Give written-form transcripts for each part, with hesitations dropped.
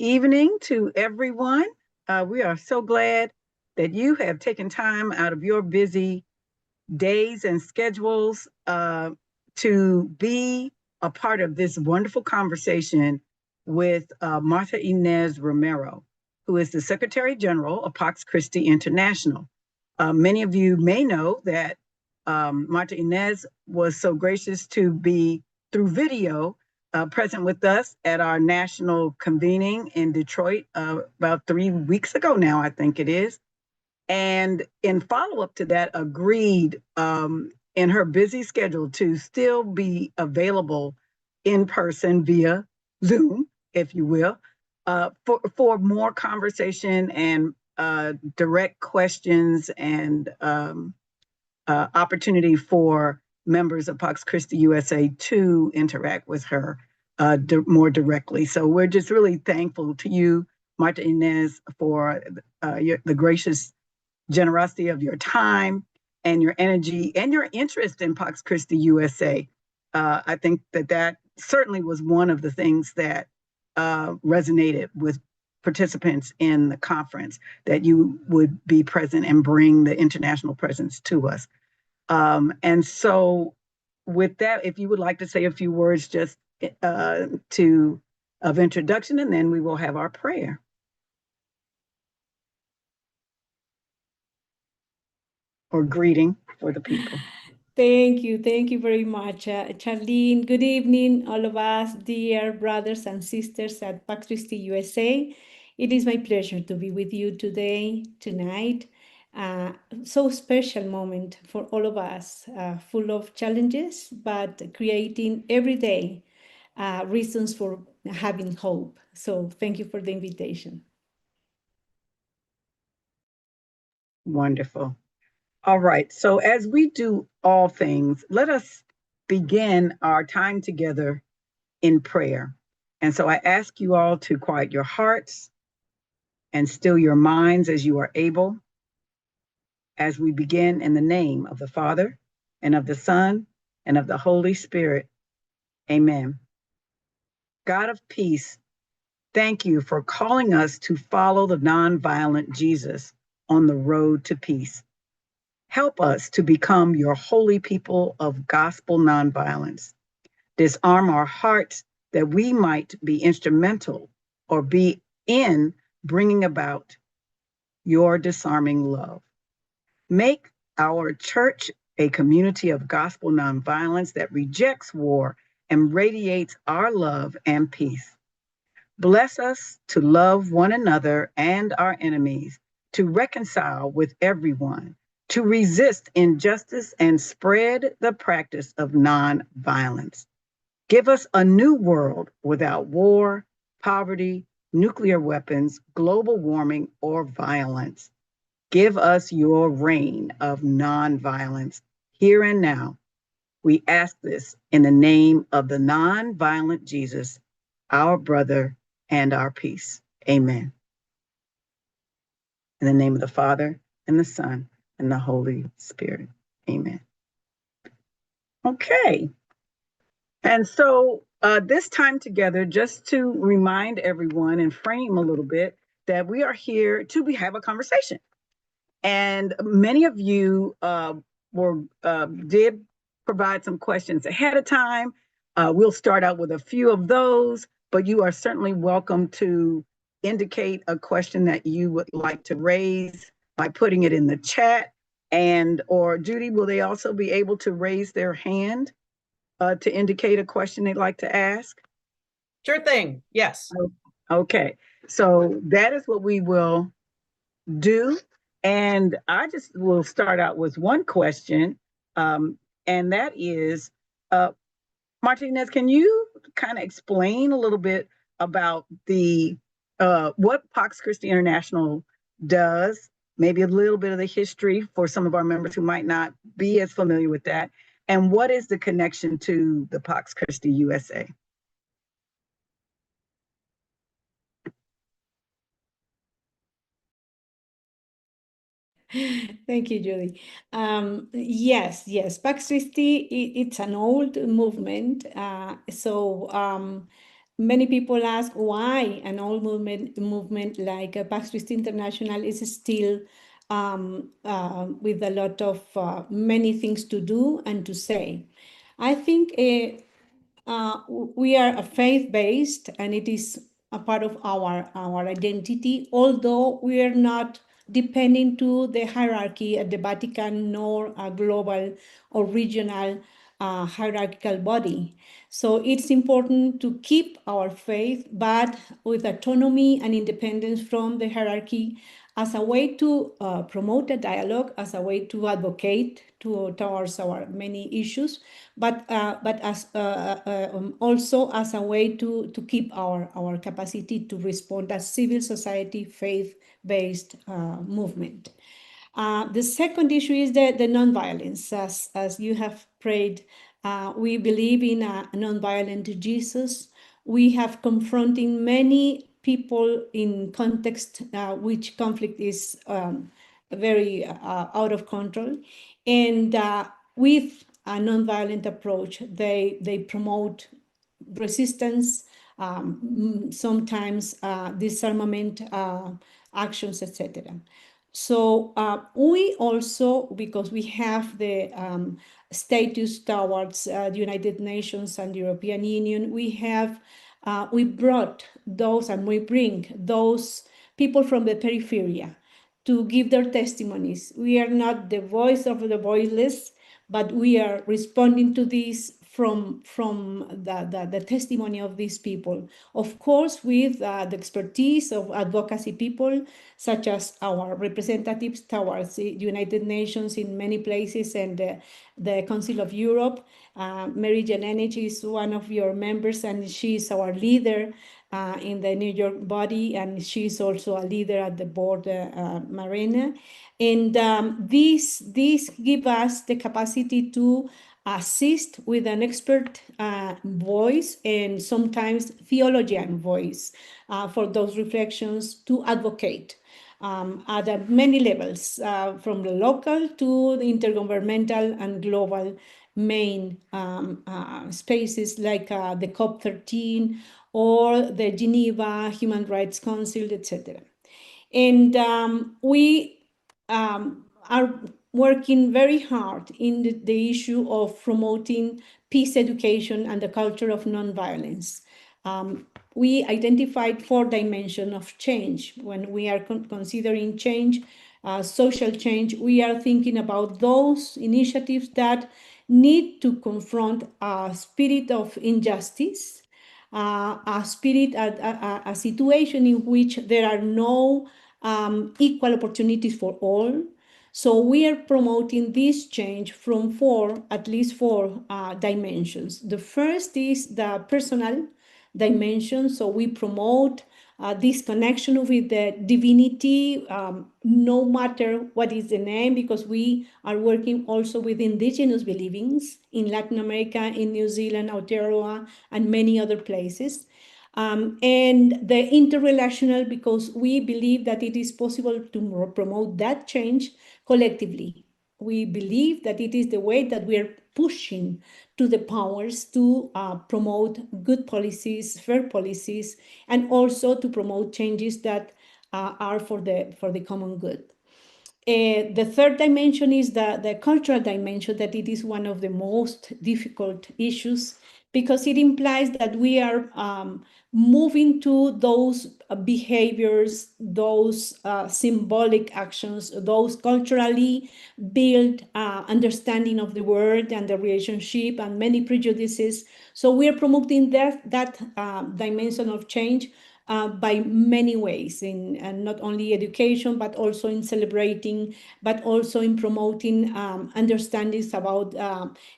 evening to everyone. We are so glad that you have taken time out of your busy days and schedules to be a part of this wonderful conversation with Martha Inés Romero, who is the Secretary General of Pax Christi International. Many of you may know that Martha Inés was so gracious to be, through video, present with us at our national convening in Detroit about 3 weeks ago now, I think it is. And in follow-up to that, agreed in her busy schedule to still be available in person via Zoom, if you will, for more conversation and direct questions and opportunity for members of Pax Christi USA to interact with her more directly. So we're just really thankful to you, Martha Inés, for the gracious generosity of your time and your energy and your interest in Pax Christi USA. I think that certainly was one of the things that resonated with participants in the conference, that you would be present and bring the international presence to us. And so with that, if you would like to say a few words just of introduction, and then we will have our prayer. Or greeting for the people. Thank you very much, Charlene. Good evening, all of us, dear brothers and sisters at Pax Christi USA. It is my pleasure to be with you tonight. So special moment for all of us, full of challenges, but creating every day reasons for having hope. So thank you for the invitation. Wonderful. All right, so as we do all things, let us begin our time together in prayer. And so I ask you all to quiet your hearts and still your minds as you are able, as we begin in the name of the Father, and of the Son, and of the Holy Spirit. Amen. God of peace, thank you for calling us to follow the nonviolent Jesus on the road to peace. Help us to become your holy people of gospel nonviolence. Disarm our hearts that we might be instrumental or be in bringing about your disarming love. Make our church a community of gospel nonviolence that rejects war and radiates our love and peace. Bless us to love one another and our enemies, to reconcile with everyone, to resist injustice and spread the practice of nonviolence. Give us a new world without war, poverty, nuclear weapons, global warming, or violence. Give us your reign of nonviolence here and now. We ask this in the name of the nonviolent Jesus, our brother and our peace. Amen. In the name of the Father and the Son and the Holy Spirit. Amen. Okay. And so this time together, just to remind everyone and frame a little bit, that we are here to have a conversation. And many of you did provide some questions ahead of time. We'll start out with a few of those, but you are certainly welcome to indicate a question that you would like to raise by putting it in the chat. And, or Judy, will they also be able to raise their hand to indicate a question they'd like to ask? Sure thing, yes. Okay, so that is what we will do. And I just will start out with one question, and that is, Martha Inés, can you kind of explain a little bit about the what Pax Christi International does, maybe a little bit of the history for some of our members who might not be as familiar with that, and what is the connection to the Pax Christi USA? Thank you, Judy. Yes, Pax Christi, it's an old movement. many people ask why an old movement like Pax Christi International is still with a lot of many things to do and to say. I think we are a faith-based, and it is a part of our identity, although we are not depending to the hierarchy at the Vatican nor a global or regional hierarchical body. So it's important to keep our faith, but with autonomy and independence from the hierarchy, as a way to promote a dialogue, as a way to advocate towards our many issues, but as also as a way to keep our capacity to respond as civil society faith-based movement. The second issue is the nonviolence. As you have prayed, we believe in a nonviolent Jesus. We have confronting many people in context which conflict is very out of control. And with a nonviolent approach, they promote resistance, sometimes disarmament actions, etc. So we also, because we have the status towards the United Nations and the European Union, we brought those and we bring those people from the periphery to give their testimonies. We are not the voice of the voiceless, but we are responding to this from the testimony of these people. Of course, with the expertise of advocacy people, such as our representatives towards the United Nations in many places and the Council of Europe. Mary Janenich is one of your members, and she is our leader in the New York body, and she's also a leader at the board, Marina. And this gives us the capacity to assist with an expert voice and sometimes theologian voice for those reflections to advocate at many levels, from the local to the intergovernmental and global main spaces like the COP13 or the Geneva Human Rights Council, etc. And we are working very hard in the issue of promoting peace education and the culture of nonviolence. We identified 4 dimensions of change. When we are considering change, social change, we are thinking about those initiatives that need to confront a spirit of injustice, a spirit, a situation in which there are no equal opportunities for all. So we are promoting this change from at least four dimensions. The first is the personal dimension. So we promote this connection with the divinity, no matter what is the name, because we are working also with indigenous believings in Latin America, in New Zealand, Aotearoa, and many other places. And the interrelational, because we believe that it is possible to promote that change collectively. We believe that it is the way that we are pushing to the powers to promote good policies, fair policies, and also to promote changes that are for the common good. The third dimension is the cultural dimension, that it is one of the most difficult issues because it implies that we are moving to those behaviors, those symbolic actions, those culturally built understanding of the world and the relationship and many prejudices. So we are promoting that dimension of change by many ways, and not only education, but also in celebrating, but also in promoting understandings about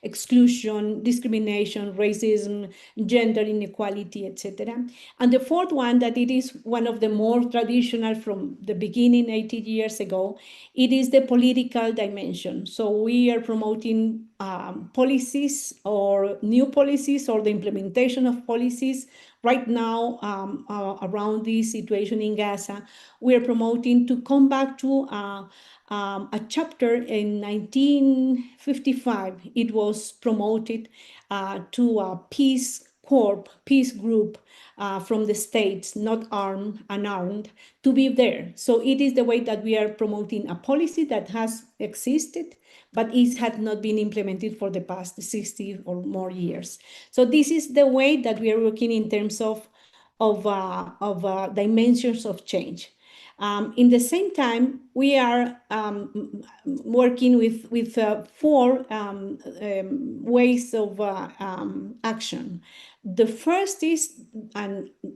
exclusion, discrimination, racism, gender inequality, etc. And the fourth one, that it is one of the more traditional from the beginning 80 years ago, it is the political dimension. So we are promoting policies or new policies or the implementation of policies. Right now, around this situation in Gaza, we are promoting to come back to a chapter in 1955. It was promoted to a peace Corps, peace group from the States, not unarmed, to be there. So it is the way that we are promoting a policy that has existed, but it had not been implemented for the past 60 or more years. So this is the way that we are working in terms of dimensions of change. In the same time, we are working with four ways of action. The first is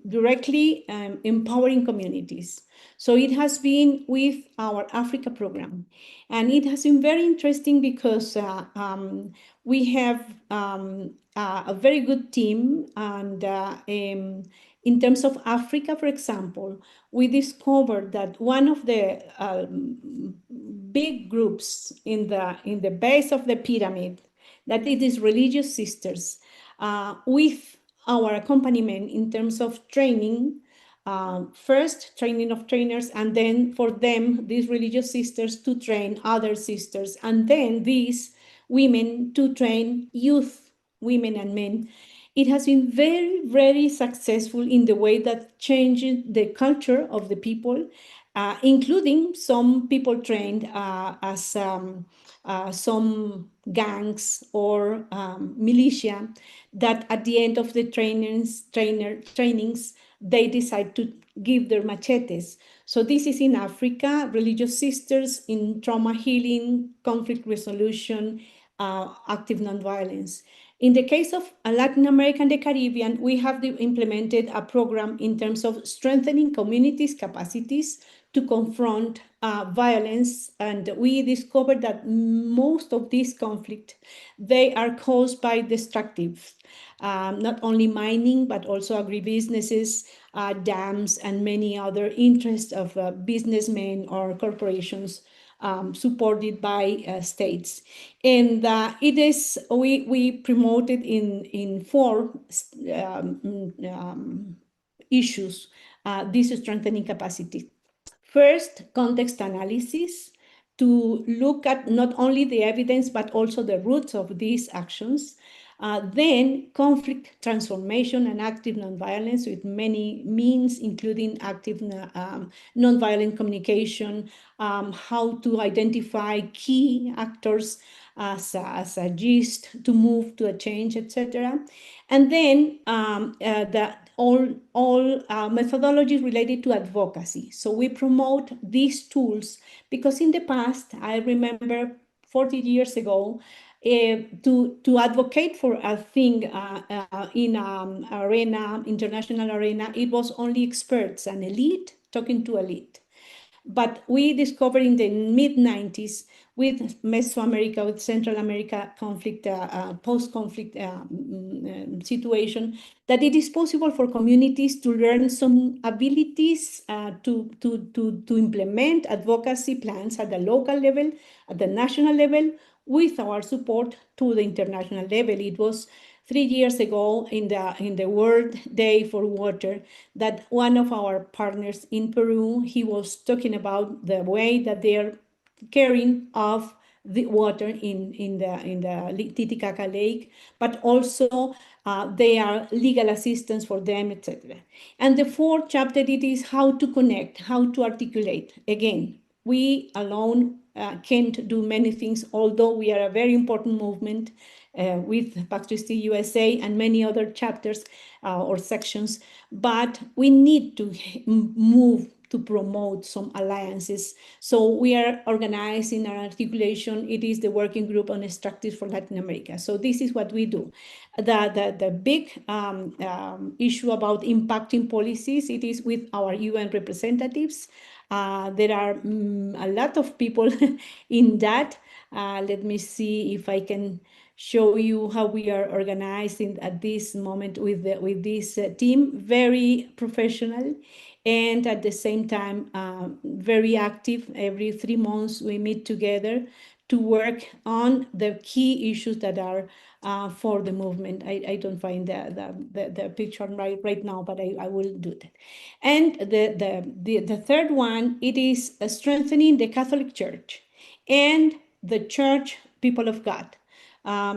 directly empowering communities. So it has been with our Africa program. And it has been very interesting because we have a very good team. And in terms of Africa, for example, we discovered that one of the big groups in the base of the pyramid, that it is religious sisters, with our accompaniment in terms of training, first training of trainers, and then for them, these religious sisters to train other sisters, and then these women to train youth, women and men. It has been very, very successful in the way that changes the culture of the people, including some people trained as some gangs or militia that at the end of the trainings, they decide to give their machetes. So this is in Africa, religious sisters in trauma healing, conflict resolution, active nonviolence. In the case of Latin America and the Caribbean, we have implemented a program in terms of strengthening communities' capacities to confront violence. And we discovered that most of these conflicts, they are caused by destructive, not only mining, but also agribusinesses, dams, and many other interests of businessmen or corporations supported by states. And it is, we promoted in four issues this strengthening capacity. First, context analysis, to look at not only the evidence, but also the roots of these actions. Then conflict transformation and active nonviolence with many means, including active nonviolent communication, how to identify key actors as a gist to move to a change, etc. And then all methodologies related to advocacy. So we promote these tools because in the past, I remember 40 years ago, to advocate for a thing in arena, international arena, it was only experts and elite talking to elite. But we discovered in the mid-90s with Mesoamerica, with Central America conflict, post-conflict situation, that it is possible for communities to learn some abilities to implement advocacy plans at the local level, at the national level, with our support to the international level. It was 3 years ago in the World Day for Water that one of our partners in Peru, he was talking about the way that they are caring of the water in the Titicaca Lake, but also they are legal assistance for them, etc. And the fourth chapter, it is how to connect, how to articulate. Again, we alone can't do many things, although we are a very important movement with Pax Christi USA and many other chapters or sections, but we need to move to promote some alliances. So we are organizing our articulation. It is the working group on extractives for Latin America. So this is what we do. The big issue about impacting policies, it is with our UN representatives. There are a lot of people in that. Let me see if I can show you how we are organizing at this moment with this team. Very professional and at the same time very active. Every 3 months we meet together to work on the key issues that are for the movement. I don't find the picture right now, but I will do that. And the third one, it is strengthening the Catholic Church and the Church people of God.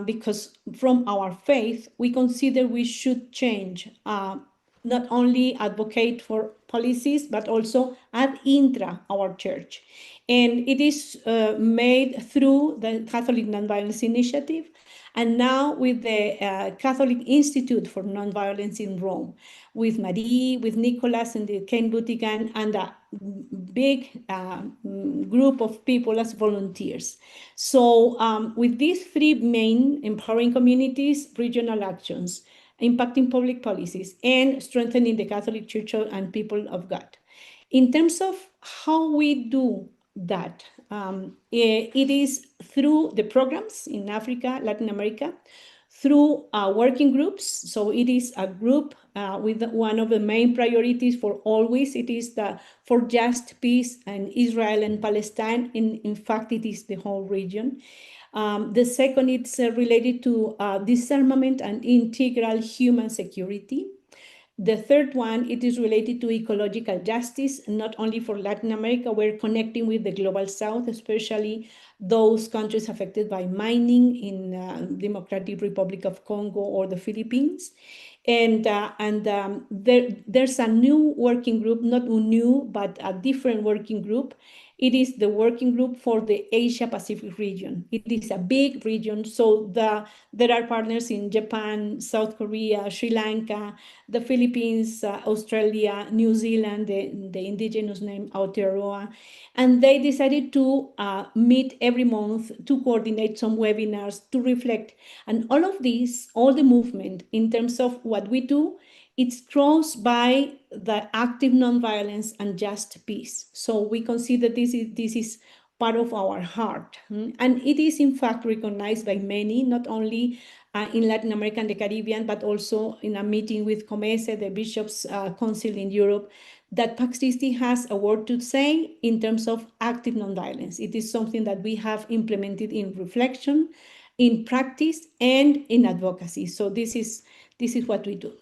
because from our faith, we consider we should change, not only advocate for policies, but also ad intra our church. And it is made through the Catholic Nonviolence Initiative, and now with the Catholic Institute for Nonviolence in Rome, with Marie, with Nicholas and the Ken Butigan, and a big group of people as volunteers. So with these three main empowering communities, regional actions, impacting public policies, and strengthening the Catholic Church and people of God. In terms of how we do that, it is through the programs in Africa, Latin America, through working groups. So it is a group with one of the main priorities for always, it is for just peace in Israel and Palestine. In fact, it is the whole region. The second, it's related to disarmament and integral human security. The third one, it is related to ecological justice, not only for Latin America, we're connecting with the global South, especially those countries affected by mining in Democratic Republic of Congo or the Philippines. And there's a new working group, not new, but a different working group. It is the working group for the Asia Pacific region. It is a big region, so there are partners in Japan, South Korea, Sri Lanka, the Philippines, Australia, New Zealand, the indigenous name Aotearoa. And they decided to meet every month to coordinate some webinars, to reflect. And all of this, all the movement in terms of what we do, it's crossed by the active nonviolence and just peace. So we consider this is part of our heart. And it is in fact recognized by many, not only in Latin America and the Caribbean, but also in a meeting with COMESE, the Bishops' Council in Europe, that Pax Christi has a word to say in terms of active nonviolence. It is something that we have implemented in reflection, in practice, and in advocacy. So this is what we do.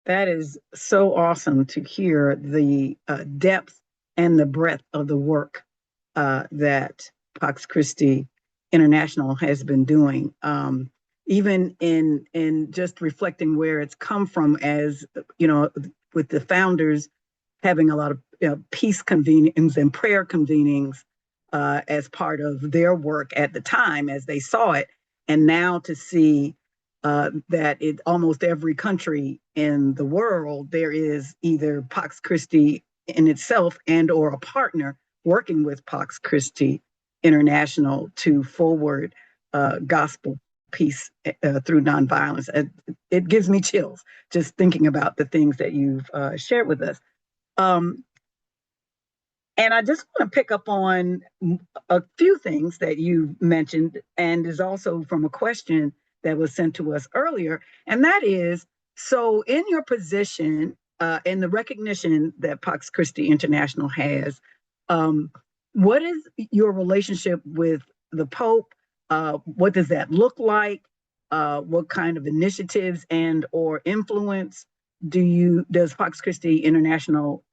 That is so awesome to hear the depth and the breadth of the work that Pax Christi International has been doing. Even in just reflecting where it's come from, as you know, with the founders having a lot of peace convenings and prayer convenings as part of their work at the time as they saw it, and now to see that in almost every country in the world there is either Pax Christi in itself and or a partner working with Pax Christi International to forward gospel peace through nonviolence. It gives me chills just thinking about the things that you've shared with us. And I just want to pick up on a few things that you mentioned, and is also from a question that was sent to us earlier. And that is, so in your position and the recognition that Pax Christi International has, what is your relationship with the Pope? What does that look like? What kind of initiatives and or influence does Pax Christi International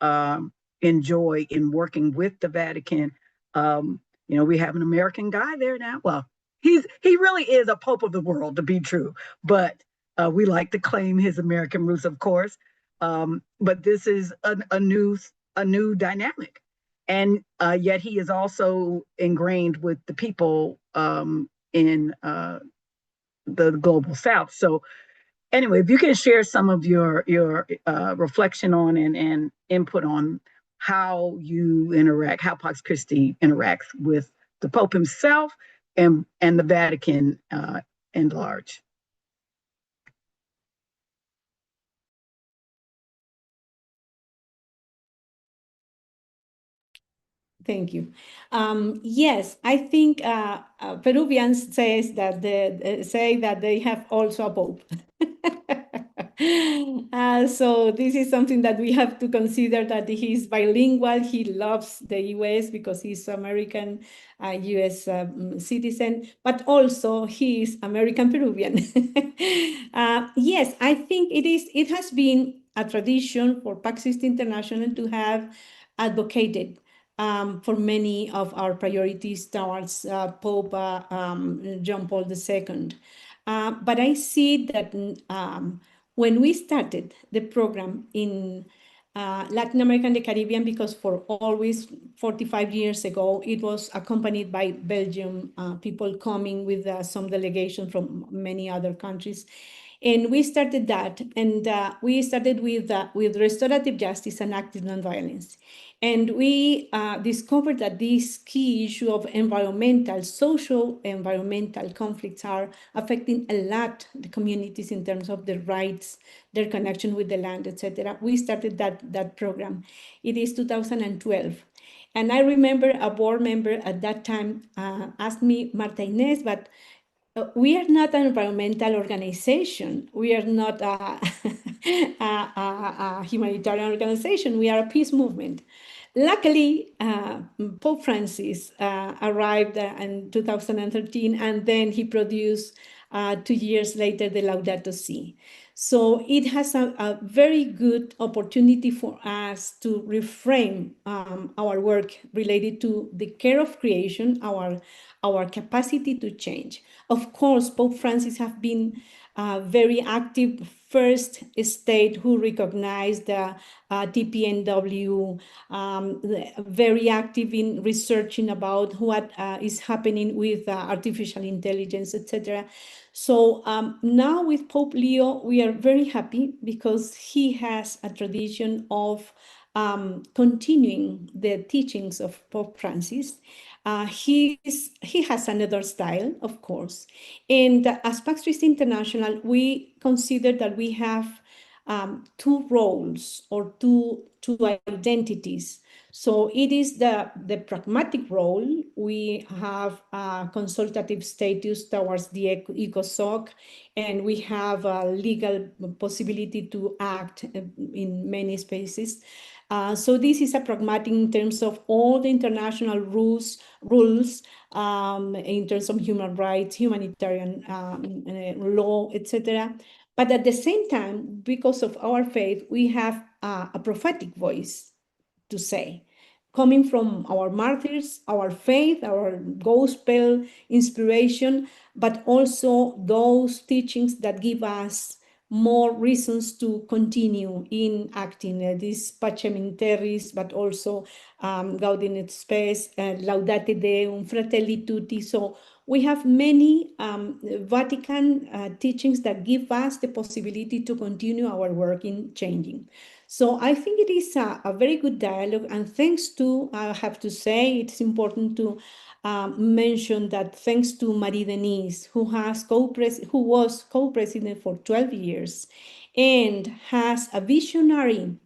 enjoy in working with the Vatican? We have an American guy there now. Well, he really is a Pope of the world, to be true, but we like to claim his American roots, of course. But this is a new dynamic, and yet he is also ingrained with the people in the global South. So anyway, if you can share some of your reflection on and input on how you interact, how Pax Christi interacts with the Pope himself and the Vatican in large. Thank you. Yes, I think Peruvians say that they have also a pope. So this is something that we have to consider, that he's bilingual. He loves the U.S. because he's American, U.S. Citizen, but also he is American Peruvian. Yes, I think it has been a tradition for Pax Christi International to have advocated for many of our priorities towards Pope John Paul II. But I see that when we started the program in Latin America and the Caribbean, because for always 45 years ago, it was accompanied by Belgium, people coming with some delegation from many other countries. And we started that, and we started with restorative justice and active nonviolence. And we discovered that this key issue of social-environmental conflicts are affecting a lot the communities in terms of their rights, their connection with the land, etc. We started that program. It is 2012. And I remember a board member at that time asked me, Martha Inés, but we are not an environmental organization. We are not a humanitarian organization. We are a peace movement. Luckily, Pope Francis arrived in 2013, and then he produced 2 years later the Laudato Si. So it has a very good opportunity for us to reframe our work related to the care of creation, our capacity to change. Of course, Pope Francis have been very active first state who recognized the TPNW, very active in researching about what is happening with artificial intelligence, etc. So now with Pope Leo, we are very happy because he has a tradition of continuing the teachings of Pope Francis. He has another style, of course. And as Pax Christi International, we consider that we have two roles or two identities. So it is the pragmatic role. We have a consultative status towards the ECOSOC, and we have a legal possibility to act in many spaces. So this is a pragmatic in terms of all the international rules in terms of human rights, humanitarian law, etc. But at the same time, because of our faith, we have a prophetic voice to say, coming from our martyrs, our faith, our gospel inspiration, but also those teachings that give us more reasons to continue in acting. This Pacem in Terris, but also Gaudium et Spes, Laudate Deum, Fratelli Tutti. So we have many Vatican teachings that give us the possibility to continue our work in changing. So I think it is a very good dialogue, and thanks to, I have to say, it's important to mention that thanks to Marie Denise, who was co-president for 12 years and has a visionary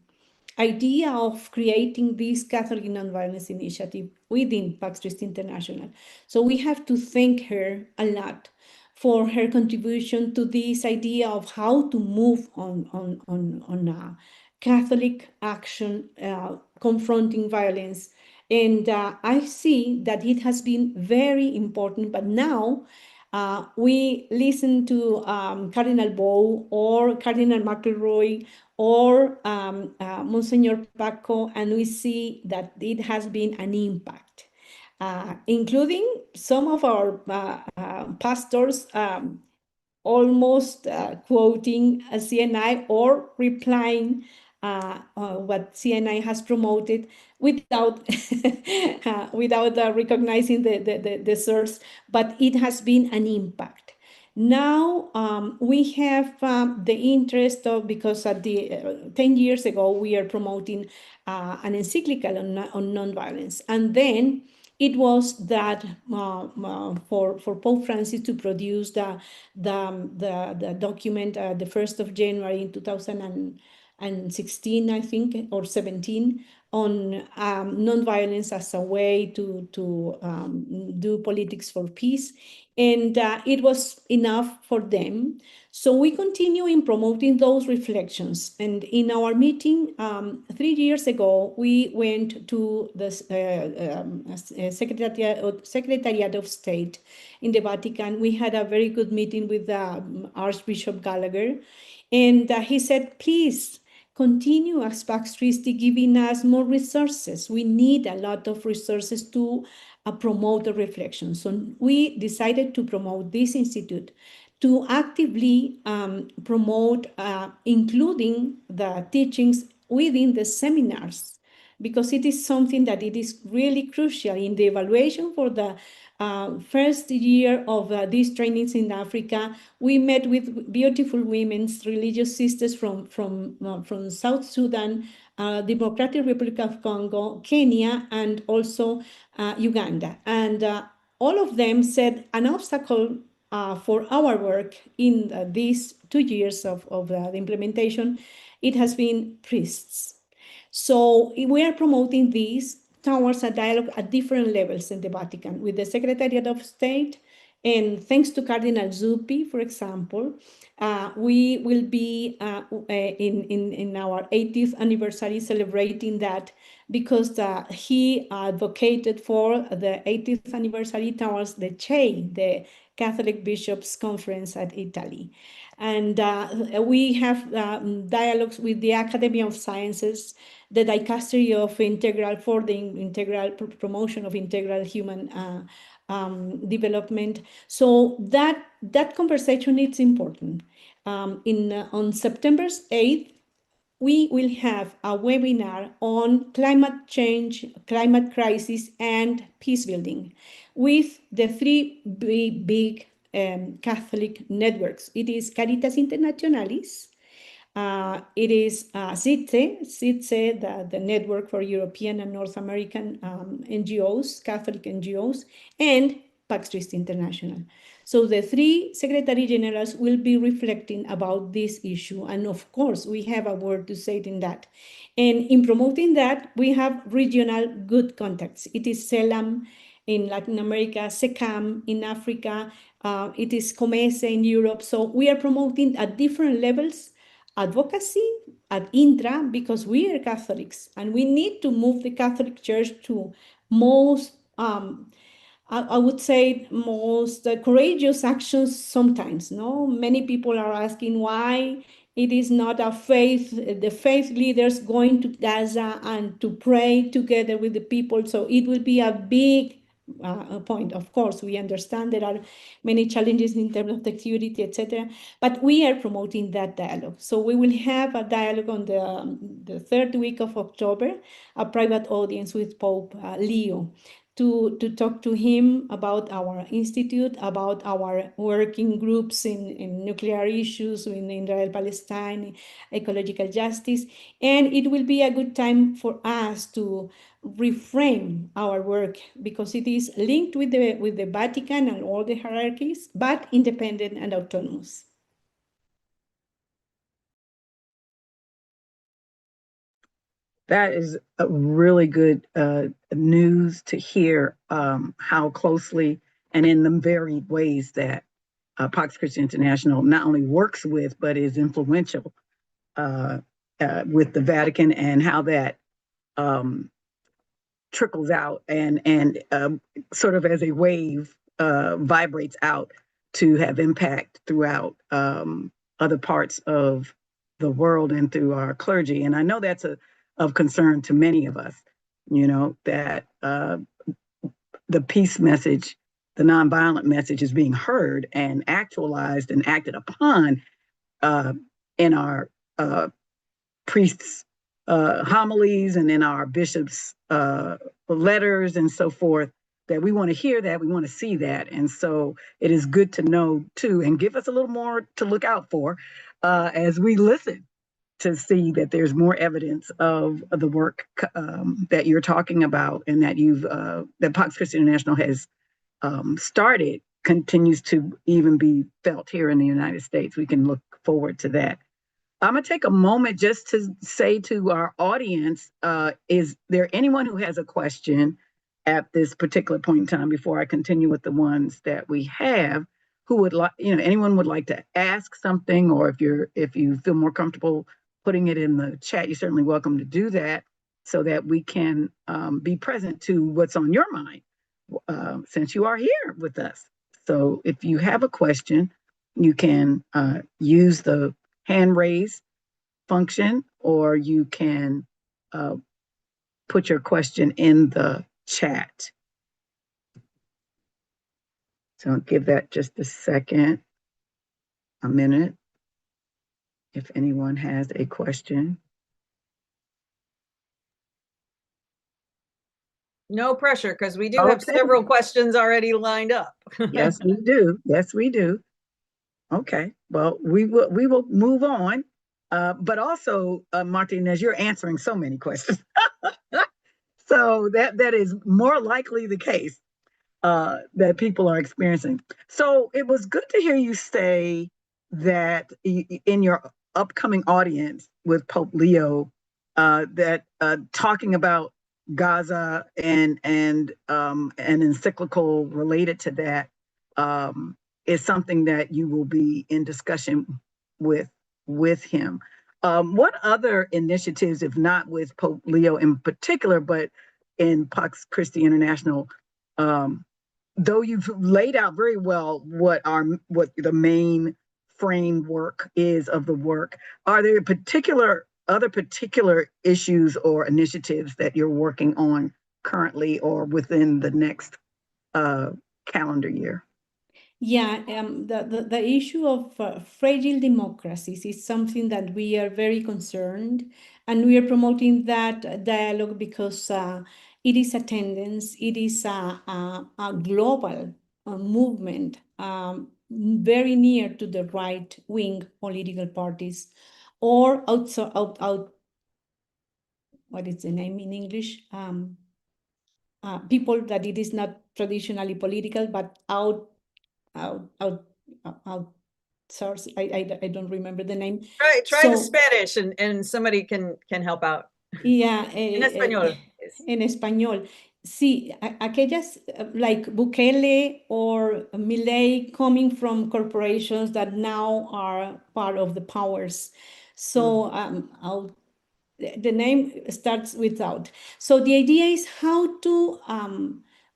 idea of creating this Catholic Nonviolence Initiative within Pax Christi International. So we have to thank her a lot for her contribution to this idea of how to move on Catholic action confronting violence. And I see that it has been very important, but now we listen to Cardinal Bow or Cardinal McElroy or Monsignor Paco, and we see that it has been an impact, including some of our pastors almost quoting a CNI or replying what CNI has promoted without recognizing the source, but it has been an impact. Now we have the interest of, because at the 10 years ago we are promoting an encyclical on nonviolence, and then it was that for Pope Francis to produce the document the 1st of January in 2016, I think, or 17, on nonviolence as a way to do politics for peace. And it was enough for them. So we continue in promoting those reflections. And in our meeting 3 years ago, we went to the Secretariat of State in the Vatican. We had a very good meeting with Archbishop Gallagher. And he said, please, continue as Pax Christi giving us more resources. We need a lot of resources to promote the reflection. So we decided to promote this institute to actively promote including the teachings within the seminars, because it is something that it is really crucial in the evaluation for the first year of these trainings in Africa. We met with beautiful women, religious sisters from South Sudan, Democratic Republic of Congo, Kenya, and also Uganda. And all of them said an obstacle for our work in these 2 years of the implementation, it has been priests. So we are promoting this towards a dialogue at different levels in the Vatican with the Secretariat of State. And thanks to Cardinal Zuppi, for example, we will be in our 80th anniversary celebrating that, because he advocated for the 80th anniversary towards the CHE, the Catholic Bishops' Conference at Italy. And we have dialogues with the Academy of Sciences, the dicastery of integral for the integral promotion of integral human development. So that conversation is important. On September 8th, we will have a webinar on climate change, climate crisis, and peace building with the three big Catholic networks. It is Caritas Internationalis, it is CITSE, the Network for European and North American NGOs, Catholic NGOs, and Pax Christi International. So the three Secretary Generals will be reflecting about this issue. And of course, we have a word to say in that. And in promoting that, we have regional good contacts. It is CELAM in Latin America, SECAM in Africa, it is COMESE in Europe. So we are promoting at different levels advocacy at intra, because we are Catholics and we need to move the Catholic Church to most, I would say, most courageous actions sometimes. No, many people are asking why it is not the faith leaders going to Gaza and to pray together with the people. So it will be a big point. Of course, we understand there are many challenges in terms of security, etc. But we are promoting that dialogue. So we will have a dialogue on the third week of October, a private audience with Pope Leo, to talk to him about our institute, about our working groups in nuclear issues, in Israel-Palestine, ecological justice. And it will be a good time for us to reframe our work, because it is linked with the Vatican and all the hierarchies, but independent and autonomous. That is a really good news to hear, how closely and in the varied ways that Pax Christi International not only works with, but is influential with the Vatican, and how that trickles out and sort of as a wave vibrates out to have impact throughout other parts of the world and through our clergy. And I know that's of concern to many of us, that the peace message, the nonviolent message, is being heard and actualized and acted upon in our priests' homilies and in our bishops' letters and so forth, that we want to hear that, we want to see that. And so it is good to know too, and give us a little more to look out for as we listen, to see that there's more evidence of the work that you're talking about, and that that Pax Christi International has started, continues to even be felt here in the United States. We can look forward to that. I'm going to take a moment just to say to our audience, is there anyone who has a question at this particular point in time before I continue with the ones that we have, who would like, anyone would like to ask something, or if you feel more comfortable putting it in the chat, you're certainly welcome to do that, so that we can be present to what's on your mind, since you are here with us. So if you have a question, you can use the hand raise function, or you can put your question in the chat. So I'll give that just a second, a minute, if anyone has a question. No pressure, because we do have Okay. several questions already lined up. Yes, we do. Yes, we do. Okay. Well, we will move on. But also, Martha Inés, you're answering so many questions. So that is more likely the case that people are experiencing. So it was good to hear you say that in your upcoming audience with Pope Leo, that talking about Gaza and an encyclical related to that is something that you will be in discussion with him. What other initiatives, if not with Pope Leo in particular, but in Pax Christi International, though you've laid out very well what the main framework is of the work, are there other particular issues or initiatives that you're working on currently or within the next calendar year? Yeah, the issue of fragile democracies is something that we are very concerned, and we are promoting that dialogue because it is a tendency, it is a global movement, very near to the right wing political parties, or out, what is the name in English? People that it is not traditionally political, but out source. I don't remember the name. Try the Spanish and somebody can help out. Yeah, En español. En español. Sí, aquellas like Bukele or Milei coming from corporations that now are part of the powers. So the name starts without. So the idea is how to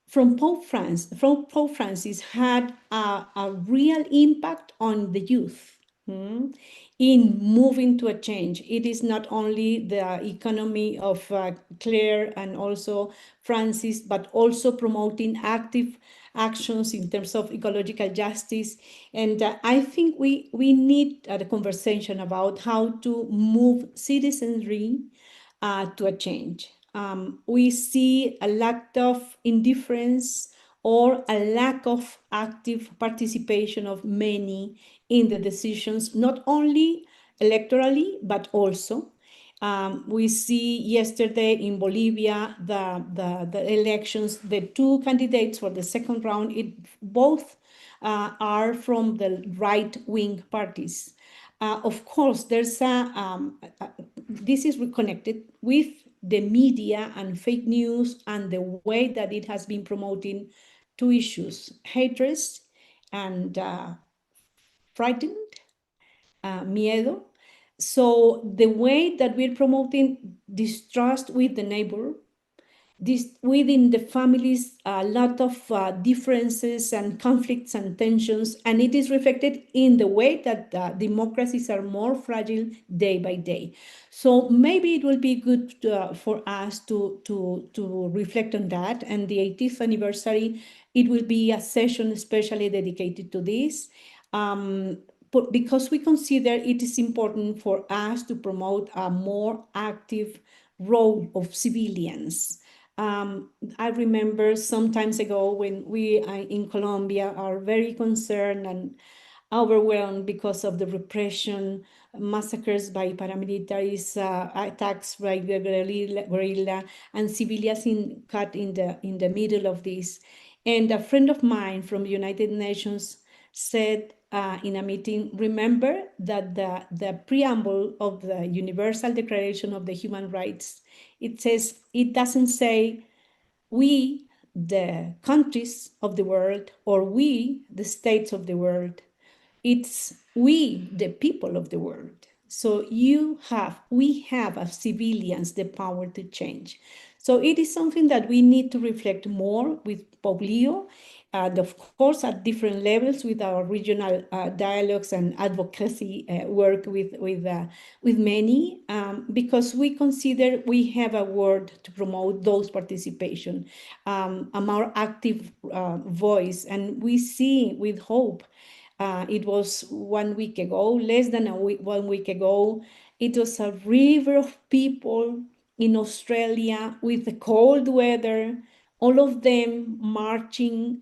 from Pope Francis had a real impact on the youth in moving to a change. It is not only the economy of Claire and also Francis, but also promoting active actions in terms of ecological justice. And I think we need a conversation about how to move citizenry to a change. We see a lack of indifference or a lack of active participation of many in the decisions, not only electorally, but also. We see yesterday in Bolivia, the elections, the two candidates for the second round, both are from the right-wing parties. Of course, there's this is connected with the media and fake news and the way that it has been promoting two issues, hatred and frightened, miedo. So the way that we're promoting distrust with the neighbor, this within the families, a lot of differences and conflicts and tensions, and it is reflected in the way that democracies are more fragile day by day. So maybe it will be good for us to reflect on that. And the 80th anniversary, it will be a session especially dedicated to this. Because we consider it is important for us to promote a more active role of civilians. I remember some times ago when we in Colombia are very concerned and overwhelmed because of the repression, massacres by paramilitaries, attacks by the guerrilla, and civilians caught in the middle of this. And a friend of mine from the United Nations said in a meeting, remember that the preamble of the Universal Declaration of the Human Rights, it says, it doesn't say we, the countries of the world, or we, the states of the world. It's we, the people of the world. So we have as civilians the power to change. So it is something that we need to reflect more with Pope Leo. and of course at different levels with our regional dialogues and advocacy work with many, because we consider we have a word to promote those participation, a more active voice, and we see with hope. It was 1 week ago, less than 1 week ago. It was a river of people in Australia with the cold weather, all of them marching,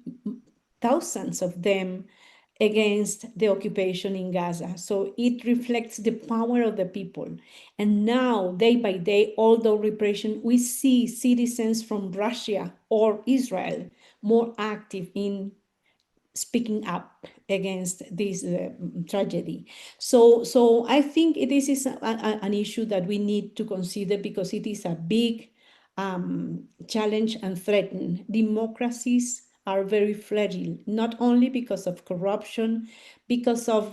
thousands of them, against the occupation in Gaza. So it reflects the power of the people. And now, day by day, although repression, we see citizens from Russia or Israel more active in speaking up against this tragedy. So I think this is an issue that we need to consider because it is a big challenge and threaten. Democracies are very fragile, not only because of corruption, because of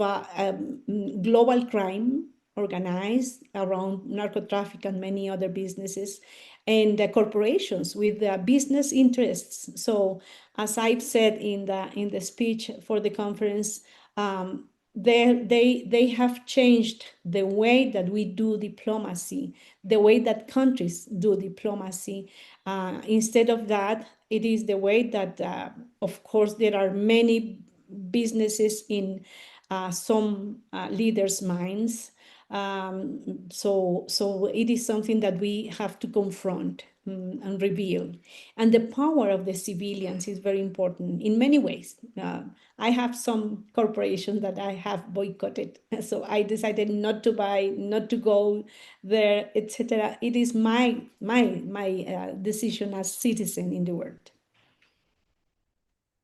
global crime organized around narco-traffic and many other businesses, and corporations with business interests. So, as I've said in the speech for the conference, they have changed the way that we do diplomacy, the way that countries do diplomacy. Instead of that, it is the way that, of course, there are many businesses in some leaders' minds. So it is something that we have to confront and reveal. And the power of the civilians is very important in many ways. I have some corporations that I have boycotted, so I decided not to buy, not to go there, etc. It is my decision as citizen in the world.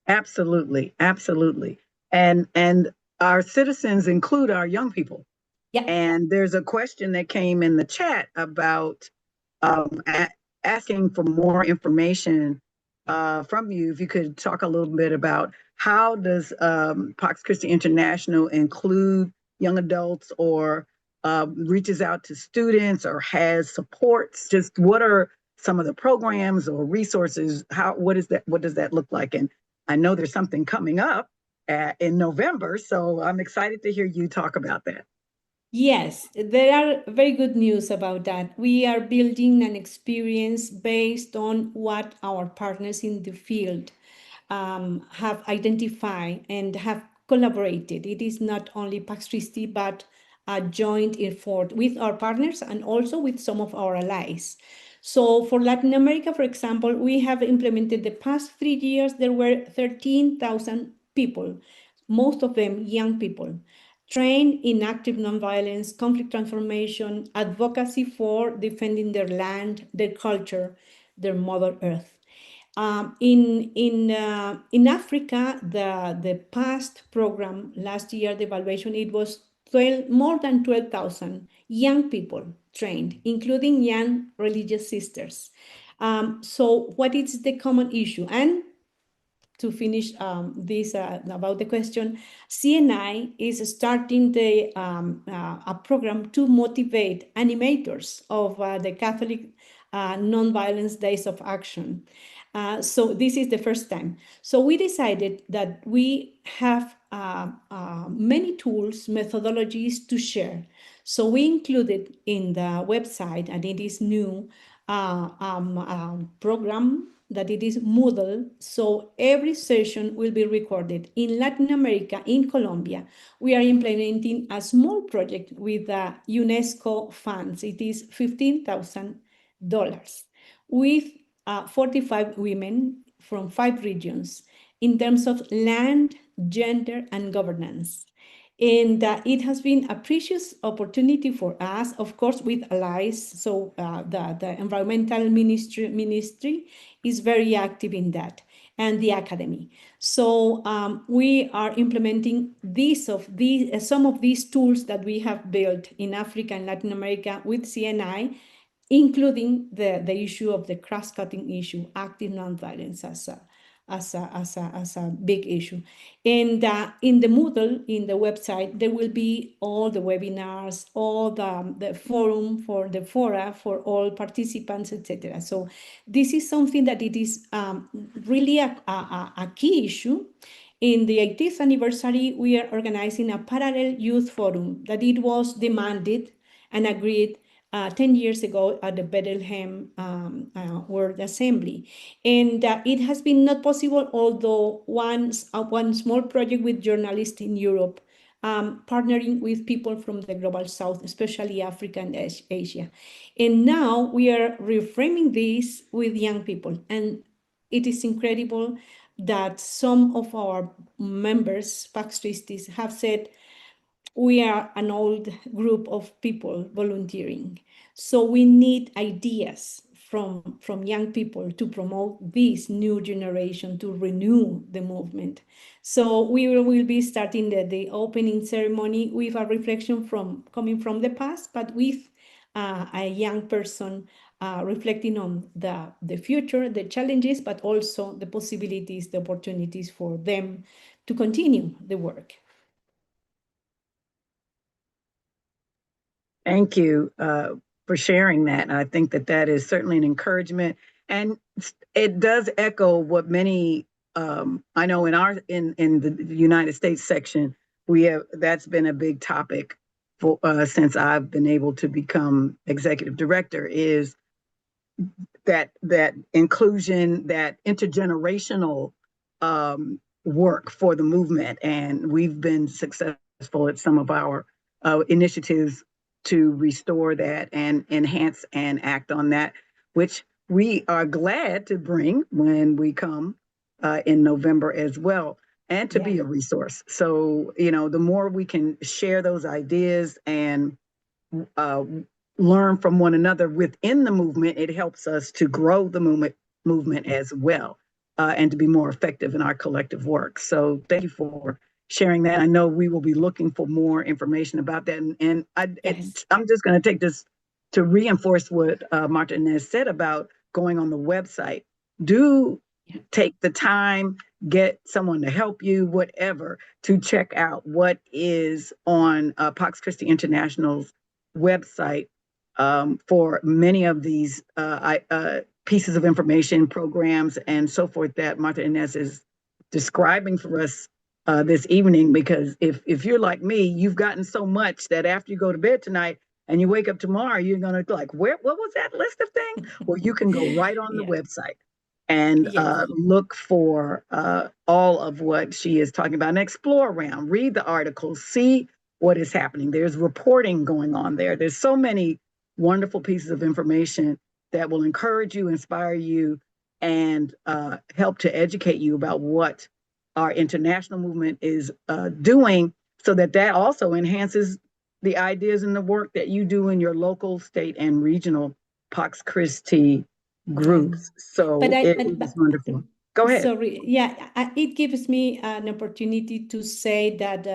Absolutely, absolutely. And our citizens include our young people. Yeah. And there's a question that came in the chat about asking for more information from you. If you could talk a little bit about how does Pax Christi International include young adults or reaches out to students or has supports? Just what are some of the programs or resources? What does that look like? And I know there's something coming up in November, so I'm excited to hear you talk about that. Yes, there are very good news about that. We are building an experience based on what our partners in the field have identified and have collaborated. It is not only Pax Christi, but a joint effort with our partners and also with some of our allies. So for Latin America, for example, we have implemented the past 3 years, there were 13,000 people, most of them young people, trained in active nonviolence, conflict transformation, advocacy for defending their land, their culture, their Mother Earth. In Africa, the past program last year, the evaluation, it was more than 12,000 young people trained, including young religious sisters. So what is the common issue? And to finish this about the question, CNI is starting a program to motivate animators of the Catholic Nonviolence Days of Action. So this is the first time. So we decided that we have many tools, methodologies to share. So we included in the website, and it is new, program that it is Moodle. So every session will be recorded. In Latin America, in Colombia, we are implementing a small project with UNESCO funds. It is $15,000 with 45 women from 5 regions in terms of land, gender, and governance. And it has been a precious opportunity for us, of course, with allies. So the environmental ministry is very active in that, and the academy. So we are implementing some of these tools that we have built in Africa and Latin America with CNI, including the issue of the cross-cutting issue, active nonviolence as a big issue. And in the Moodle, in the website, there will be all the webinars, all the forum for the fora for all participants, etc. So this is something that it is really a key issue. In the 80th anniversary, we are organizing a parallel youth forum that it was demanded and agreed 10 years ago at the Bethlehem World Assembly. And it has been not possible, although one small project with journalists in Europe, partnering with people from the Global South, especially Africa and Asia. And now we are reframing this with young people. And it is incredible that some of our members, Pax Christi, have said, we are an old group of people volunteering. So we need ideas from young people to promote this new generation, to renew the movement. So we will be starting the opening ceremony with a reflection coming from the past, but with a young person reflecting on the future, the challenges, but also the possibilities, the opportunities for them to continue the work. Thank you for sharing that. I think that is certainly an encouragement, and it does echo what many I know in the United States section that's been a big topic for since I've been able to become executive director, is that inclusion, that intergenerational work for the movement, and we've been successful at some of our initiatives to restore that and enhance and act on that, which we are glad to bring when we come in November as well, and to be a resource. So, the more we can share those ideas and learn from one another within the movement, it helps us to grow the movement as well, and to be more effective in our collective work. So thank you for sharing that. I know we will be looking for more information about that. And I'm just going to take this to reinforce what Martha Inés said about going on the website. Do take the time, get someone to help you, whatever, to check out what is on Pax Christi International's website for many of these pieces of information, programs, and so forth that Martha Inés is describing for us this evening. Because if you're like me, you've gotten so much that after you go to bed tonight and you wake up tomorrow, you're going to like, what was that list of things? Well, you can go right on the website and look for all of what she is talking about and explore around, read the articles, see what is happening. There's reporting going on there. There's so many wonderful pieces of information that will encourage you, inspire you, and help to educate you about what our international movement is doing, so that also enhances the ideas and the work that you do in your local, state, and regional Pax Christi groups. So it is wonderful. Go ahead. Sorry, it gives me an opportunity to say that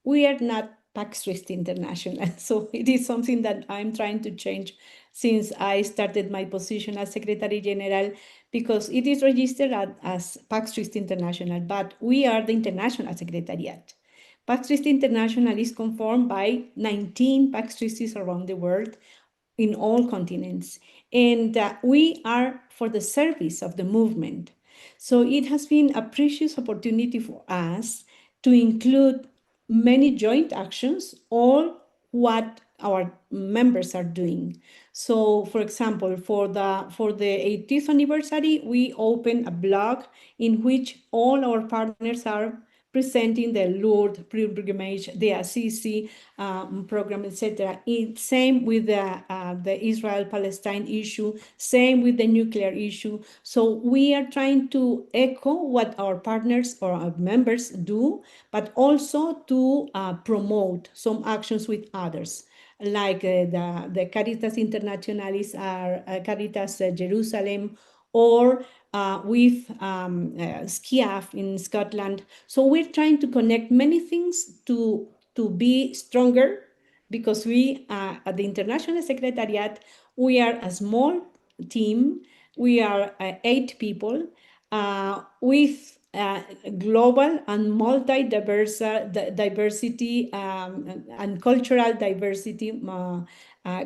we are not Pax Christi International. So it is something that I'm trying to change since I started my position as Secretary General, because it is registered as Pax Christi International, but we are the International Secretariat. Pax Christi International is conformed by 19 Pax Christis around the world, in all continents. And we are for the service of the movement. So it has been a precious opportunity for us to include many joint actions, all what our members are doing. So, for example, for the 80th anniversary, we opened a blog in which all our partners are presenting the Lourdes pilgrimage, the Assisi program, etc. Same with the Israel-Palestine issue, same with the nuclear issue. So we are trying to echo what our partners or our members do, but also to promote some actions with others, like the Caritas Internationalis are Caritas Jerusalem, or with SCIAF in Scotland. So we're trying to connect many things to be stronger, because we at the International Secretariat, we are a small team. We are 8 people, with global and multi-diverse diversity and cultural diversity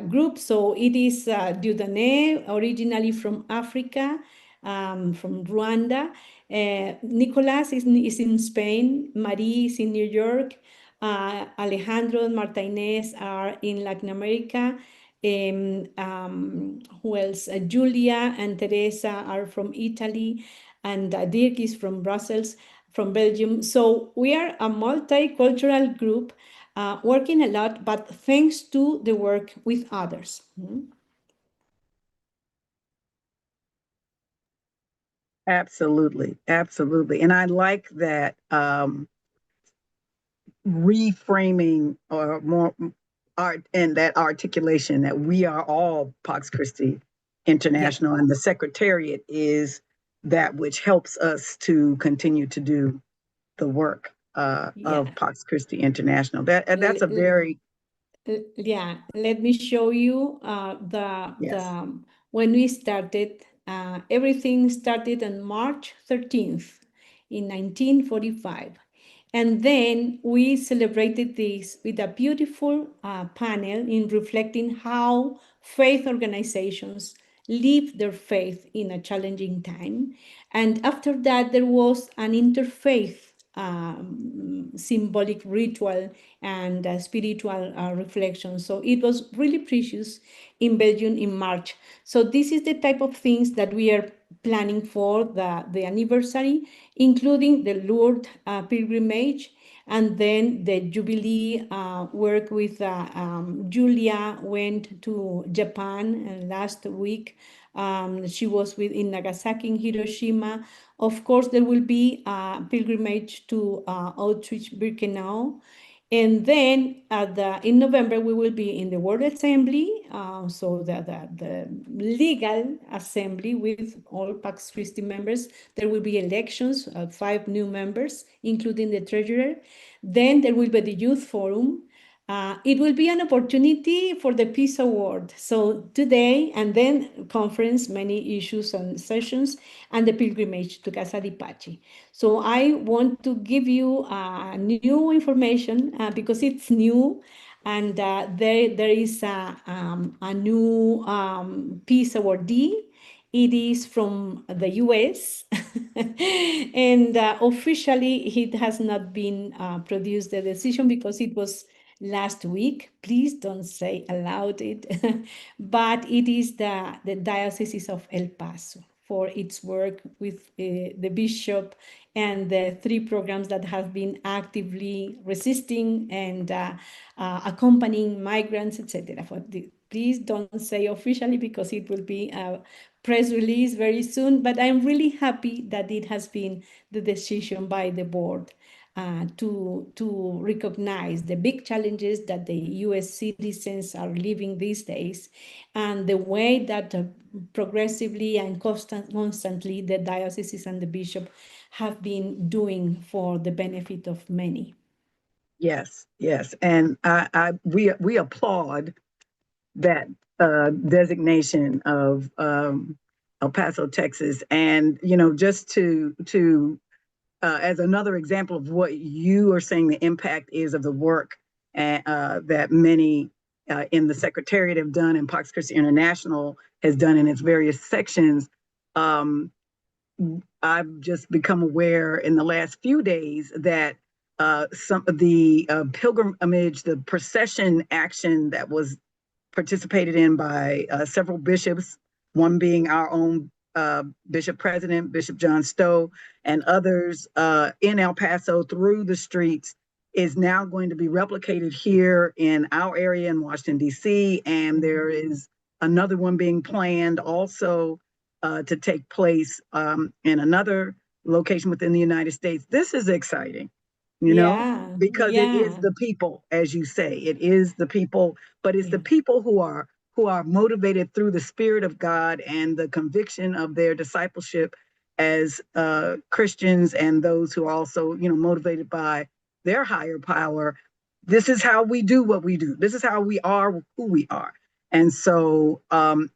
group. So it is Dieudonné, originally from Africa, from Rwanda. Nicolas is in Spain. Marie is in New York. Alejandro and Martha Inés are in Latin America. Who else? Julia and Teresa are from Italy, and Dirk is from Brussels, from Belgium. So we are a multicultural group working a lot, but thanks to the work with others. Absolutely, absolutely. And I like that reframing or more art and that articulation that we are all Pax Christi International, and the Secretariat is that which helps us to continue to do the work of Pax Christi International. That's a very let me show you when we started. Everything started on March 13th in 1945. And then we celebrated this with a beautiful panel in reflecting how faith organizations live their faith in a challenging time. And after that, there was an interfaith symbolic ritual and spiritual reflection. So it was really precious in Belgium in March. So this is the type of things that we are planning for the anniversary, including the Lourdes pilgrimage, and then the Jubilee work with Julia went to Japan last week. She was in Nagasaki and Hiroshima. Of course, there will be a pilgrimage to Auschwitz-Birkenau. And then in November, we will be in the World Assembly, so the legal assembly with all Pax Christi members. There will be elections, 5 new members, including the treasurer. Then there will be the Youth Forum. It will be an opportunity for the Peace Award. So today, and then conference, many issues and sessions, and the pilgrimage to Casa di Pace. So I want to give you new information because it's new, and there is a new Peace Awardee. It is from the US, and officially it has not been produced, the decision, because it was last week. Please don't say aloud it, but it is the Diocese of El Paso for its work with the bishop and the 3 programs that have been actively resisting and accompanying migrants, etc. Please don't say officially, because it will be a press release very soon, but I'm really happy that it has been the decision by the board to recognize the big challenges that the US citizens are living these days, and the way that progressively and constantly the dioceses and the bishop have been doing for the benefit of many. Yes, yes. And we applaud that designation of El Paso, Texas. And, just to as another example of what you are saying the impact is of the work that many in the Secretariat have done, and Pax Christi International has done in its various sections. I've just become aware in the last few days that some of the pilgrimage, the procession action that was participated in by several bishops, one being our own Bishop President, Bishop John Stowe, and others in El Paso through the streets, is now going to be replicated here in our area in Washington, D.C. And there is another one being planned also to take place in another location within the United States. This is exciting, because it is the people, as you say, it is the people, but it's the people who are motivated through the Spirit of God and the conviction of their discipleship as Christians, and those who are also, motivated by their higher power. This is how we do what we do. This is how we are who we are. And so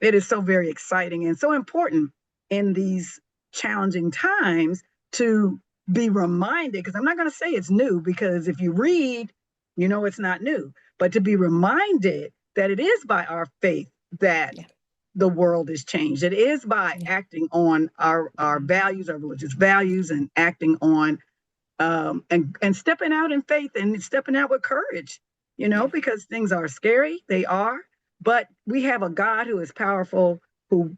it is so very exciting and so important in these challenging times to be reminded, because I'm not going to say it's new, because if you read, you know it's not new, but to be reminded that it is by our faith that the world is changed. It is by acting on our values, our religious values, and acting on and stepping out in faith and stepping out with courage, because things are scary. They are, but we have a God who is powerful, who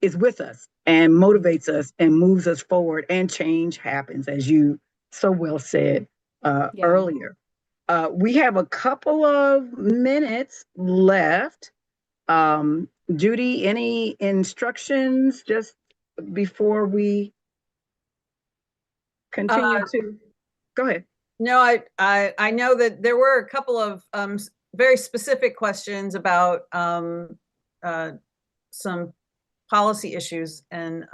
is with us and motivates us and moves us forward, and change happens, as you so well said earlier. We have a couple of minutes left. Judy, any instructions just before we continue to go ahead? No, I know that there were a couple of very specific questions about some policy issues, and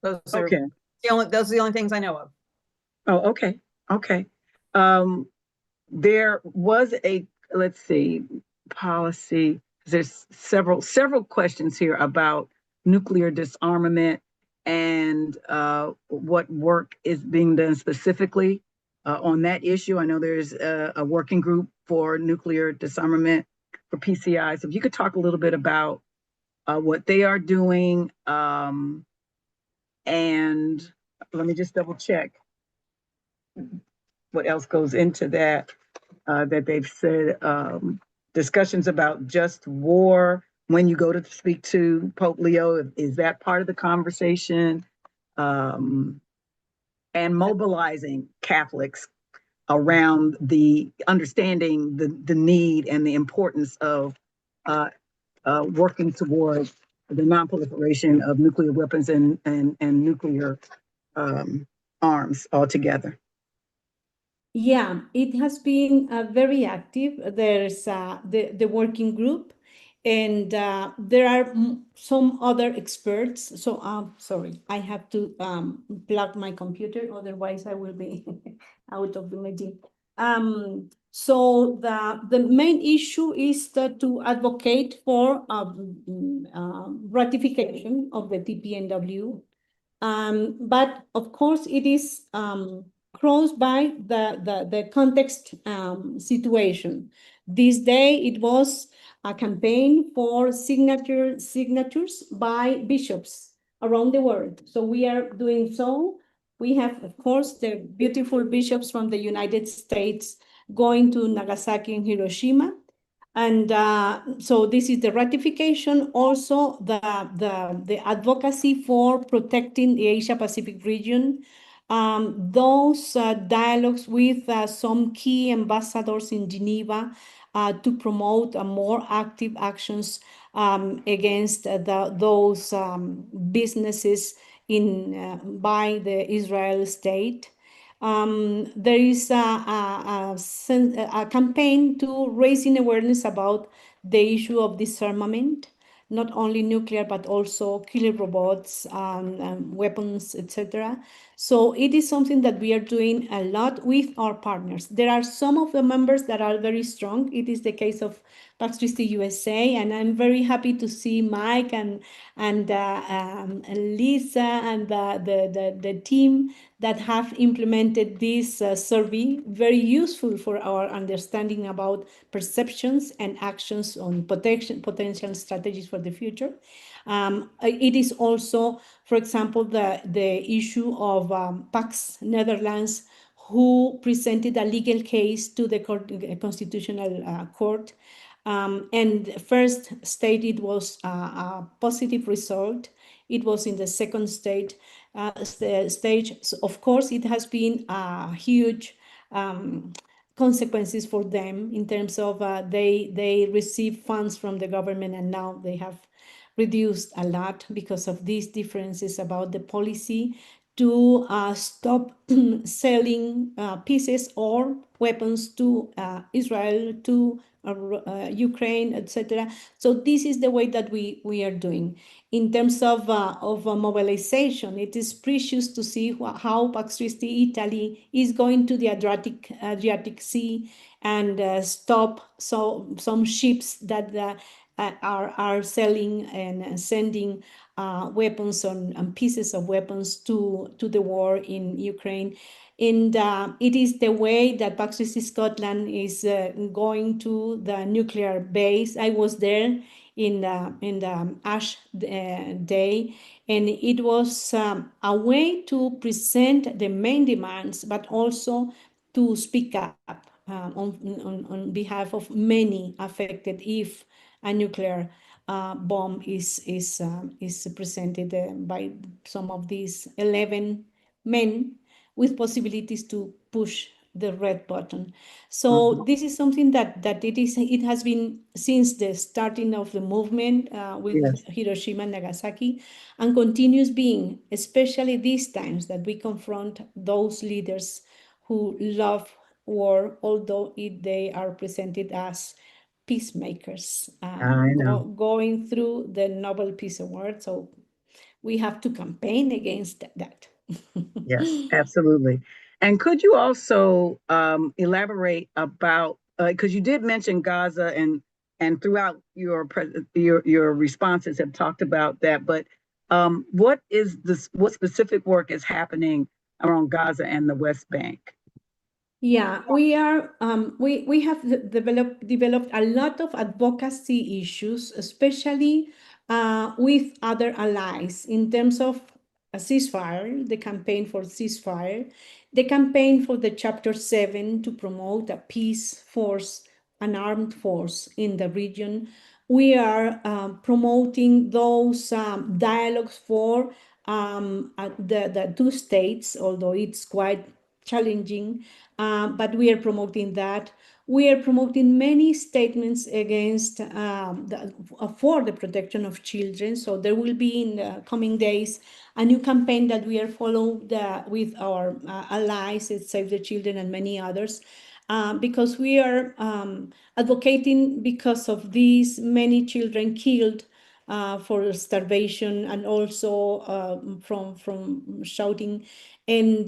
those are the only things I know of. Oh, okay. Okay. There was let's see, policy. There's several questions here about nuclear disarmament and what work is being done specifically on that issue. I know there's a working group for nuclear disarmament for PCI. So if you could talk a little bit about what they are doing, and let me just double check what else goes into that. That they've said discussions about just war when you go to speak to Pope Leo. Is that part of the conversation? And mobilizing Catholics around the understanding the need and the importance of working towards the non-proliferation of nuclear weapons and nuclear arms altogether. Yeah, it has been very active. There's the working group, and there are some other experts. So sorry, I have to plug my computer, otherwise I will be out of the meeting. So the main issue is to advocate for ratification of the TPNW. But of course, it is crossed by the context situation. This day, it was a campaign for signatures by bishops around the world. So we are doing so. We have, of course, the beautiful bishops from the United States going to Nagasaki and Hiroshima. And so this is the ratification, also the advocacy for protecting the Asia-Pacific region, those dialogues with some key ambassadors in Geneva to promote more active actions against those businesses by the Israel state. There is a campaign to raising awareness about the issue of disarmament, not only nuclear, but also killer robots, weapons, etc. So it is something that we are doing a lot with our partners. There are some of the members that are very strong. It is the case of Pax Christi USA, and I'm very happy to see Mike and Lisa and the team that have implemented this survey, very useful for our understanding about perceptions and actions on potential strategies for the future. It is also, for example, the issue of Pax Netherlands, who presented a legal case to the Constitutional Court. And first stage, it was a positive result. It was in the second stage. So of course, it has been a huge consequences for them in terms of they receive funds from the government, and now they have reduced a lot because of these differences about the policy to stop selling pieces or weapons to Israel, to Ukraine, etc. So this is the way that we are doing. In terms of mobilization, it is precious to see how Pax Christi Italy is going to the Adriatic Sea and stop some ships that are selling and sending weapons and pieces of weapons to the war in Ukraine. And it is the way that Pax Christi Scotland is going to the nuclear base. I was there in the Ash Day, and it was a way to present the main demands, but also to speak up on behalf of many affected if a nuclear bomb is presented by some of these 11 men with possibilities to push the red button. So this is something that it has been since the starting of the movement with Yes. Hiroshima and Nagasaki, and continues being, especially these times that we confront those leaders who love war, although they are presented as peacemakers, I know. going through the Nobel Peace Award. So we have to campaign against that. Yes, absolutely. And could you also elaborate about, because you did mention Gaza, and throughout your responses have talked about that, but what specific work is happening around Gaza and the West Bank? Yeah, we have developed a lot of advocacy issues, especially with other allies in terms of a ceasefire, the campaign for ceasefire, the campaign for the Chapter 7 to promote a peace force, an armed force in the region. We are promoting those dialogues for the two states, although it's quite challenging, but we are promoting that. We are promoting many statements against for the protection of children. So there will be in the coming days a new campaign that we are following with our allies at Save the Children and many others, because we are advocating because of these many children killed for starvation and also from shouting. And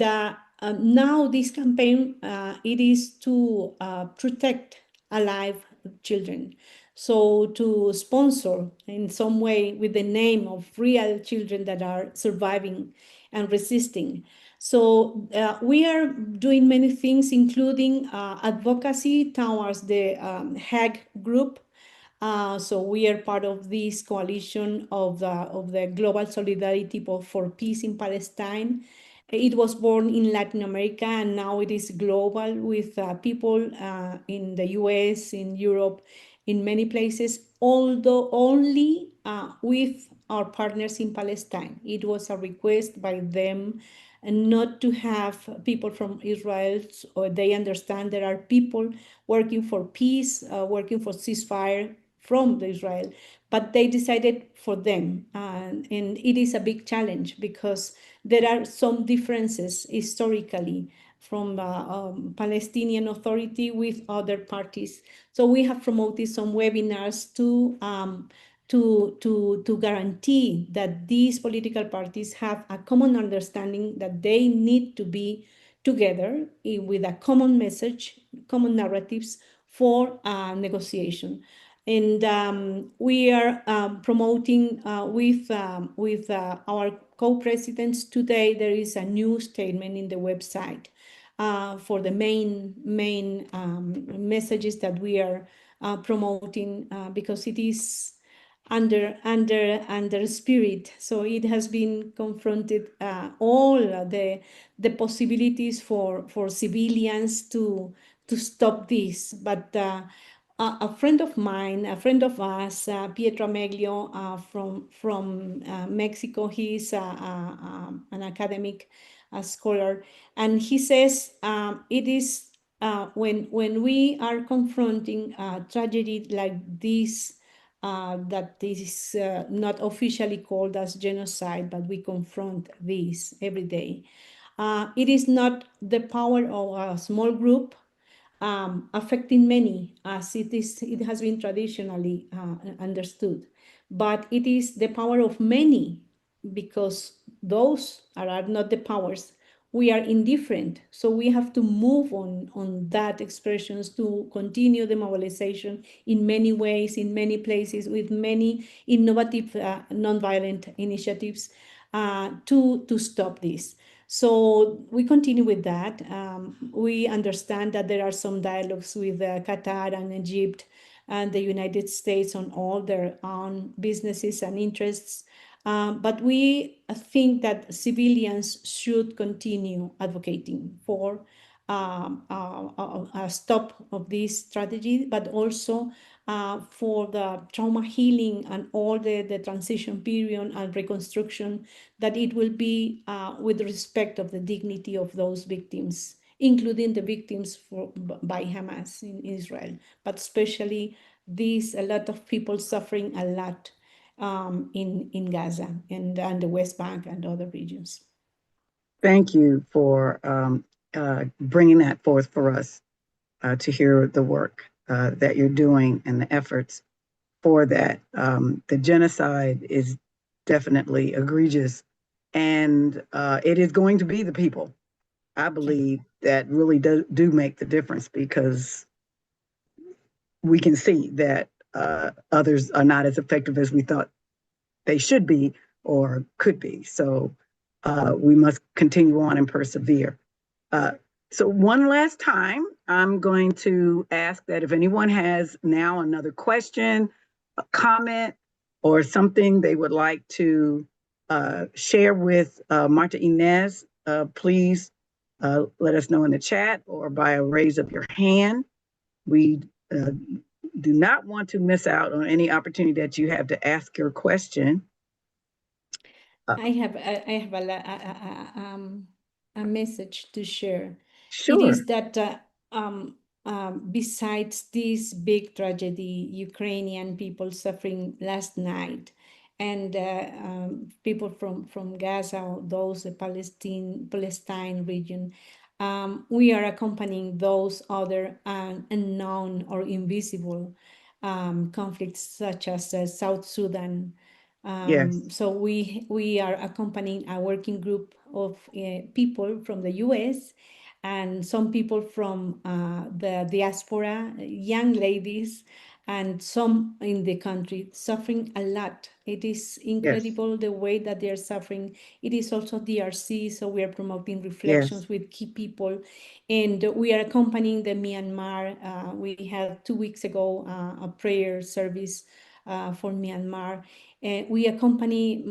now this campaign, it is to protect alive children. So to sponsor in some way with the name of real children that are surviving and resisting. So we are doing many things, including advocacy towards the Hague group. So we are part of this coalition of the Global Solidarity for Peace in Palestine. It was born in Latin America, and now it is global with people in the US, in Europe, in many places, although only with our partners in Palestine. It was a request by them and not to have people from Israel, or they understand there are people working for peace, working for ceasefire from Israel, but they decided for them. And it is a big challenge because there are some differences historically from the Palestinian Authority with other parties. So we have promoted some webinars to guarantee that these political parties have a common understanding that they need to be together with a common message, common narratives for negotiation. And we are promoting with our co-presidents today. There is a new statement in the website for the main messages that we are promoting because it is under spirit. So it has been confronted all the possibilities for civilians to stop this, but a friend of mine, a friend of us, Pietro Meglio from Mexico, he's an academic scholar, and he says it is when we are confronting a tragedy like this, that this is not officially called as genocide, but we confront this every day. It is not the power of a small group affecting many, as it has been traditionally understood, but it is the power of many, because those are not the powers we are indifferent. So we have to move on that expressions to continue the mobilization in many ways, in many places, with many innovative nonviolent initiatives to stop this. So we continue with that. We understand that there are some dialogues with Qatar and Egypt and the United States on all their own businesses and interests. But we think that civilians should continue advocating for a stop of this strategy, but also for the trauma healing and all the transition period and reconstruction, that it will be with respect of the dignity of those victims, including the victims by Hamas in Israel, but especially these, a lot of people suffering a lot in Gaza and the West Bank and other regions. Thank you for bringing that forth for us to hear the work that you're doing and the efforts for that. The genocide is definitely egregious, and it is going to be the people, I believe, that really do make the difference, because we can see that others are not as effective as we thought they should be or could be. So we must continue on and persevere. So one last time, I'm going to ask that if anyone has now another question, a comment, or something they would like to share with Martha Inés, please let us know in the chat or by a raise of your hand. We do not want to miss out on any opportunity that you have to ask your question. I have a message to share. Sure. It is that besides this big tragedy, Ukrainian people suffering last night, and people from Gaza, those the Palestine region, we are accompanying those other unknown or invisible conflicts, such as South Sudan. Yes. So we are accompanying a working group of people from the US and some people from the diaspora, young ladies, and some in the country suffering a lot. It is incredible, yes, the way that they are suffering. It is also DRC, so we are promoting reflections, yes, with key people, and we are accompanying the Myanmar. We had 2 weeks ago a prayer service for Myanmar. We accompany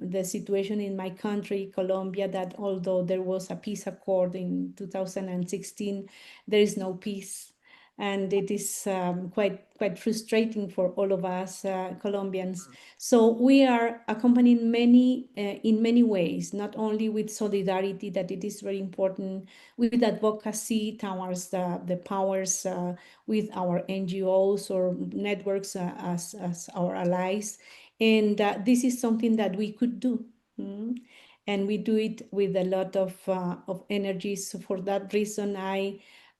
the situation in my country, Colombia, that although there was a peace accord in 2016, there is no peace. And it is quite frustrating for all of us Colombians. So we are accompanying in many ways, not only with solidarity, that it is very important, with advocacy towards the powers, with our NGOs or networks as our allies. And this is something that we could do. And we do it with a lot of energy. So for that reason,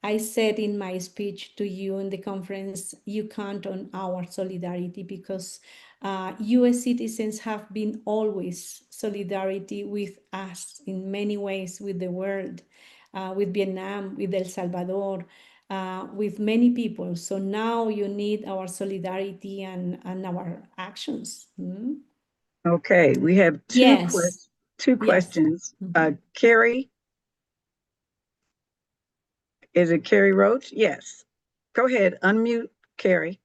I said in my speech to you in the conference, you count on our solidarity, because US citizens have been always solidarity with us in many ways, with the world, with Vietnam, with El Salvador, with many people. So now you need our solidarity and our actions. Okay, we have Yes. two questions. Yes. Carrie, is it Carrie Roach? Yes. Go ahead, unmute Carrie.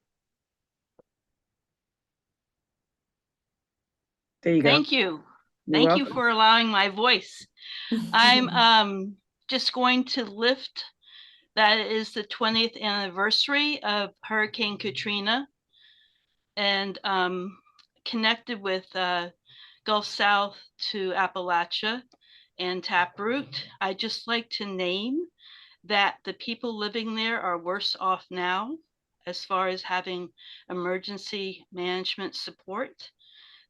There you go. Thank you. You're Thank welcome. you for allowing my voice. I'm just going to lift, that is the 20th anniversary of Hurricane Katrina, and connected with Gulf South to Appalachia and Taproot. I just like to name that the people living there are worse off now as far as having emergency management support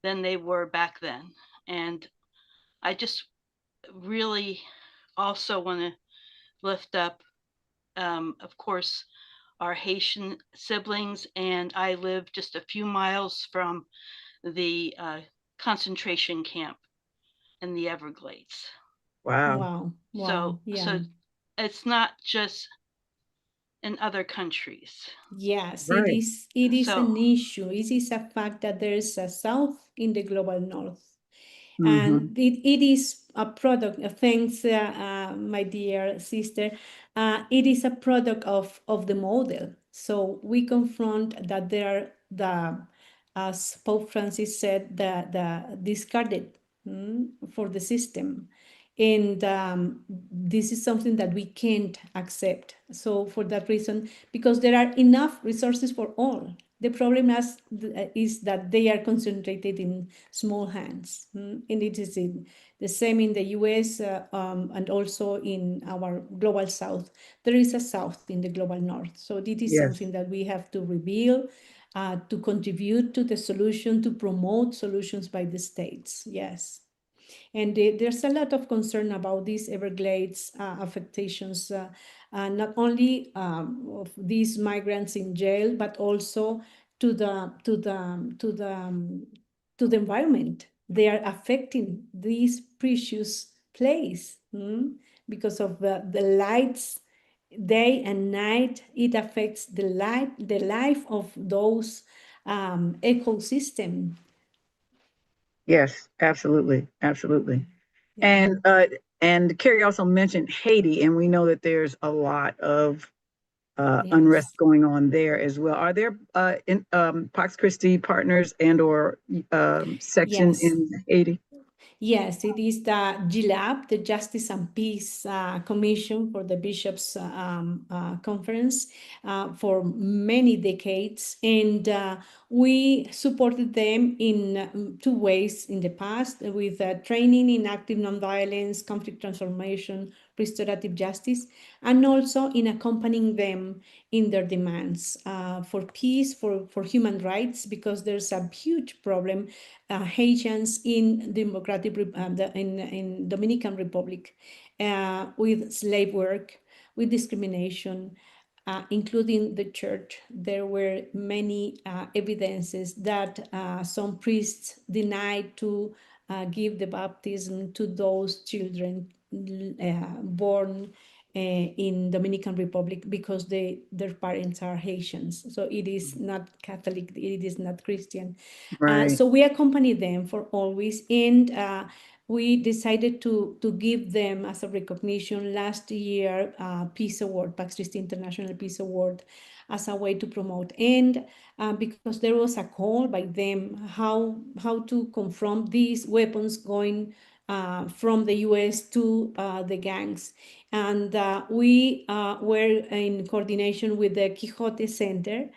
than they were back then. And I just really also want to lift up, of course, our Haitian siblings. And I live just a few miles from the concentration camp in the Everglades. Wow. Wow. Wow. So Yeah. it's not just in other countries. Yes, Right. it is an So issue. It is a fact that there is a south in the global north. Mm-hmm. And it is a product, thanks, my dear sister, it is a product of the model. So we confront that there are as Pope Francis said, the discarded for the system. And this is something that we can't accept. So for that reason, because there are enough resources for all, the problem is that they are concentrated in small hands. And it is the same in the US and also in our global south. There is a south in the global north. So this is Yes. something that we have to reveal, to contribute to the solution, to promote solutions by the states. Yes. And there's a lot of concern about these Everglades affectations, not only of these migrants in jail, but also to the environment. They are affecting this precious place because of the lights day and night. It affects the life of those ecosystem. Yes, absolutely. Absolutely. Yeah. And Carrie also mentioned Haiti, and we know that there's a lot of unrest Yes. going on there as well. Are there Pax Christi partners and or section Yes. in Haiti? Yes, it is the GLAB, the Justice and Peace Commission for the Bishops' Conference for many decades. And we supported them in two ways in the past with training in active nonviolence, conflict transformation, restorative justice, and also in accompanying them in their demands for peace, for human rights, because there's a huge problem, Haitians in in Dominican Republic, with slave work, with discrimination, including the church. There were many evidences that some priests denied to give the baptism to those children born in Dominican Republic because their parents are Haitians. So it is not Catholic, it is not Christian. Right. So we accompany them for always, and we decided to give them as a recognition last year Peace Award, Pax Christi International Peace Award, as a way to promote. And because there was a call by them how to confront these weapons going from the US to the gangs. And we were in coordination with the Quixote Center,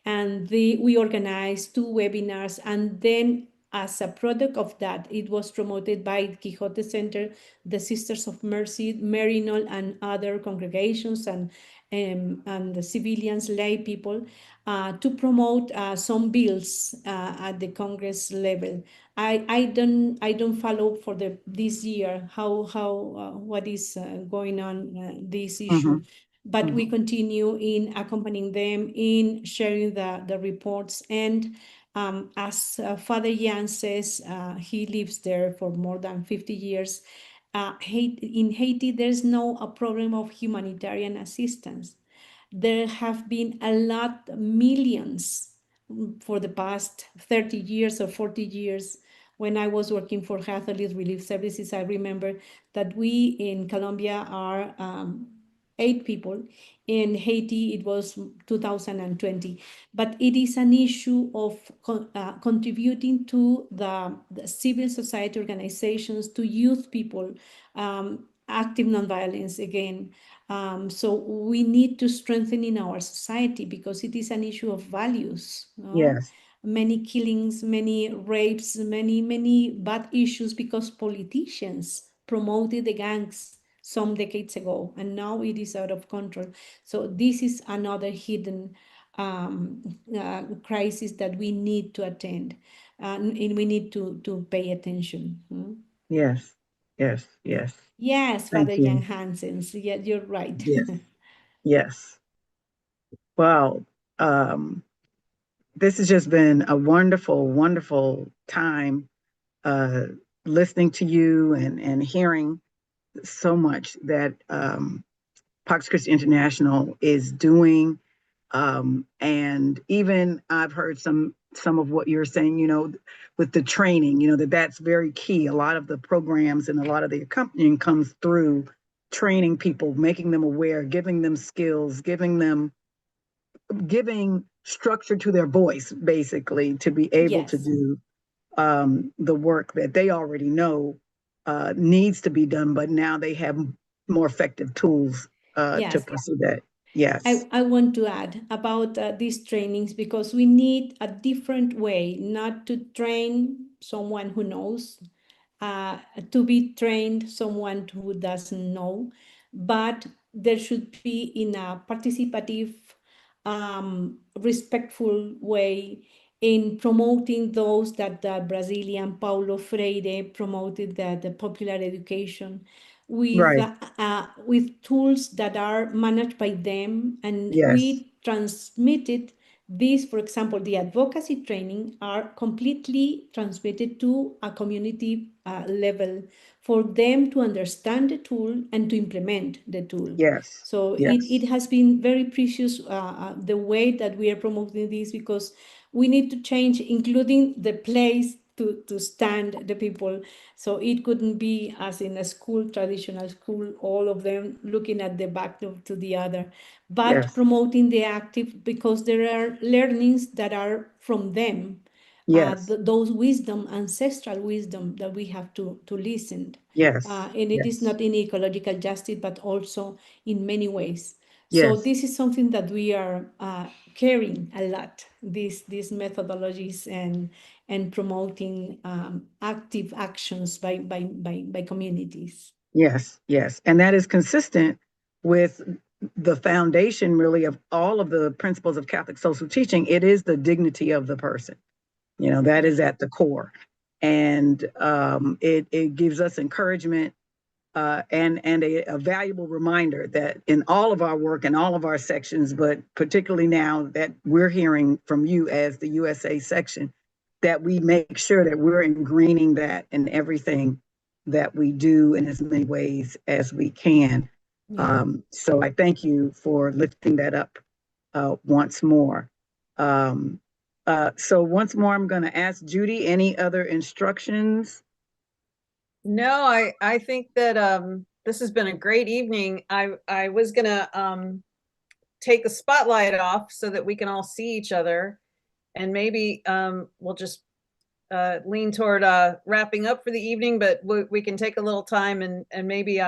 and we organized two webinars. And then as a product of that, it was promoted by Quixote Center, the Sisters of Mercy, Maryknoll, and other congregations, and the civilians, lay people, to promote some bills at the Congress level. I don't follow for this year how what is going on this Mm-hmm. issue, but we continue in accompanying them, in sharing the reports. And as Father Jan says, he lives there for more than 50 years. In Haiti, there's no a problem of humanitarian assistance. There have been a lot, millions, for the past 30 years or 40 years. When I was working for Catholic Relief Services, I remember that we in Colombia are 8 people. In Haiti, it was 2020. But it is an issue of contributing to the civil society organizations, to youth people, active nonviolence again. So we need to strengthen in our society, because it is an issue of values. Yes. Many killings, many rapes, many bad issues because politicians promoted the gangs some decades ago, and now it is out of control. So this is another hidden crisis that we need to attend, and we need to pay attention. Yes. Yes. Yes. Yes, Father Thank Jan you. Hansen. Yeah, you're right. Yes. Yes. Well, this has just been a wonderful, wonderful time listening to you and hearing so much that Pax Christi International is doing. And even I've heard some of what you're saying, you know, with the training, you know, that's very key. A lot of the programs and a lot of the accompanying comes through training people, making them aware, giving them skills, giving structure to their voice, basically, to be able to Yes. do the work that they already know needs to be done, but now they have more effective tools to Yes. pursue that. Yes. I want to add about these trainings, because we need a different way, not to train someone who knows, to be trained someone who doesn't know, but there should be in a participative, respectful way, in promoting those that the Brazilian Paulo Freire promoted, the popular education, Right. with tools that are managed by them, and Yes. we transmitted these. For example, the advocacy training are completely transmitted to a community level for them to understand the tool and to implement the tool. Yes. So Yes. it has been very precious, the way that we are promoting this, because we need to change, including the place to stand the people. So it couldn't be as in a school, traditional school, all of them looking at the back to the other, but Yes. promoting the active, because there are learnings that are from them. Yes. Those wisdom, ancestral wisdom, that we have to listen. Yes. And it is Yes. not in ecological justice, but also in many ways. So Yes. this is something that we are caring a lot, these methodologies, and promoting active actions by communities. Yes. Yes. And that is consistent with the foundation, really, of all of the principles of Catholic social teaching. It is the dignity of the person. You know, that is Yeah. at the core. And it gives us encouragement and a valuable reminder that in all of our work and all of our sections, but particularly now that we're hearing from you as the USA section, that we make sure that we're ingraining that in everything that we do in as many ways as we can. Yeah. So I thank you for lifting that up once more. So once more, I'm going to ask Judy, any other instructions? No, I think that this has been a great evening. I was gonna take the spotlight off so that we can all see each other, and maybe we'll just lean toward wrapping up for the evening, but we can take a little time, and maybe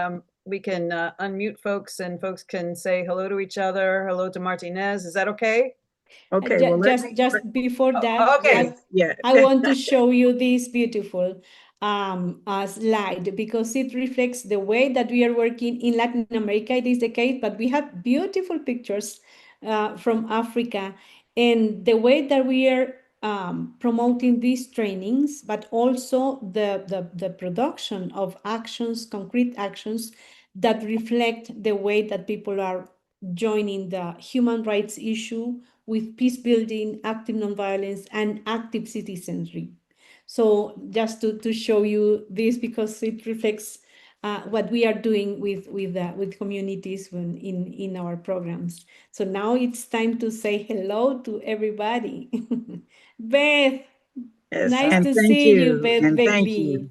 we can unmute folks, and folks can say hello to each other. Hello to Martha Inés. Is that okay? Okay, well, Just before that, Okay. Yeah. I want to show you this beautiful slide, because it reflects the way that we are working in Latin America. It is the case, but we have beautiful pictures from Africa, and the way that we are promoting these trainings, but also the production of actions, concrete actions that reflect the way that people are joining the human rights issue with peace building, active nonviolence, and active citizenry. So just to show you this, because it reflects what we are doing with communities in our programs. So now it's time to say hello to everybody. Beth, Yes, nice and to thank see you, you, Beth and thank Begley. you.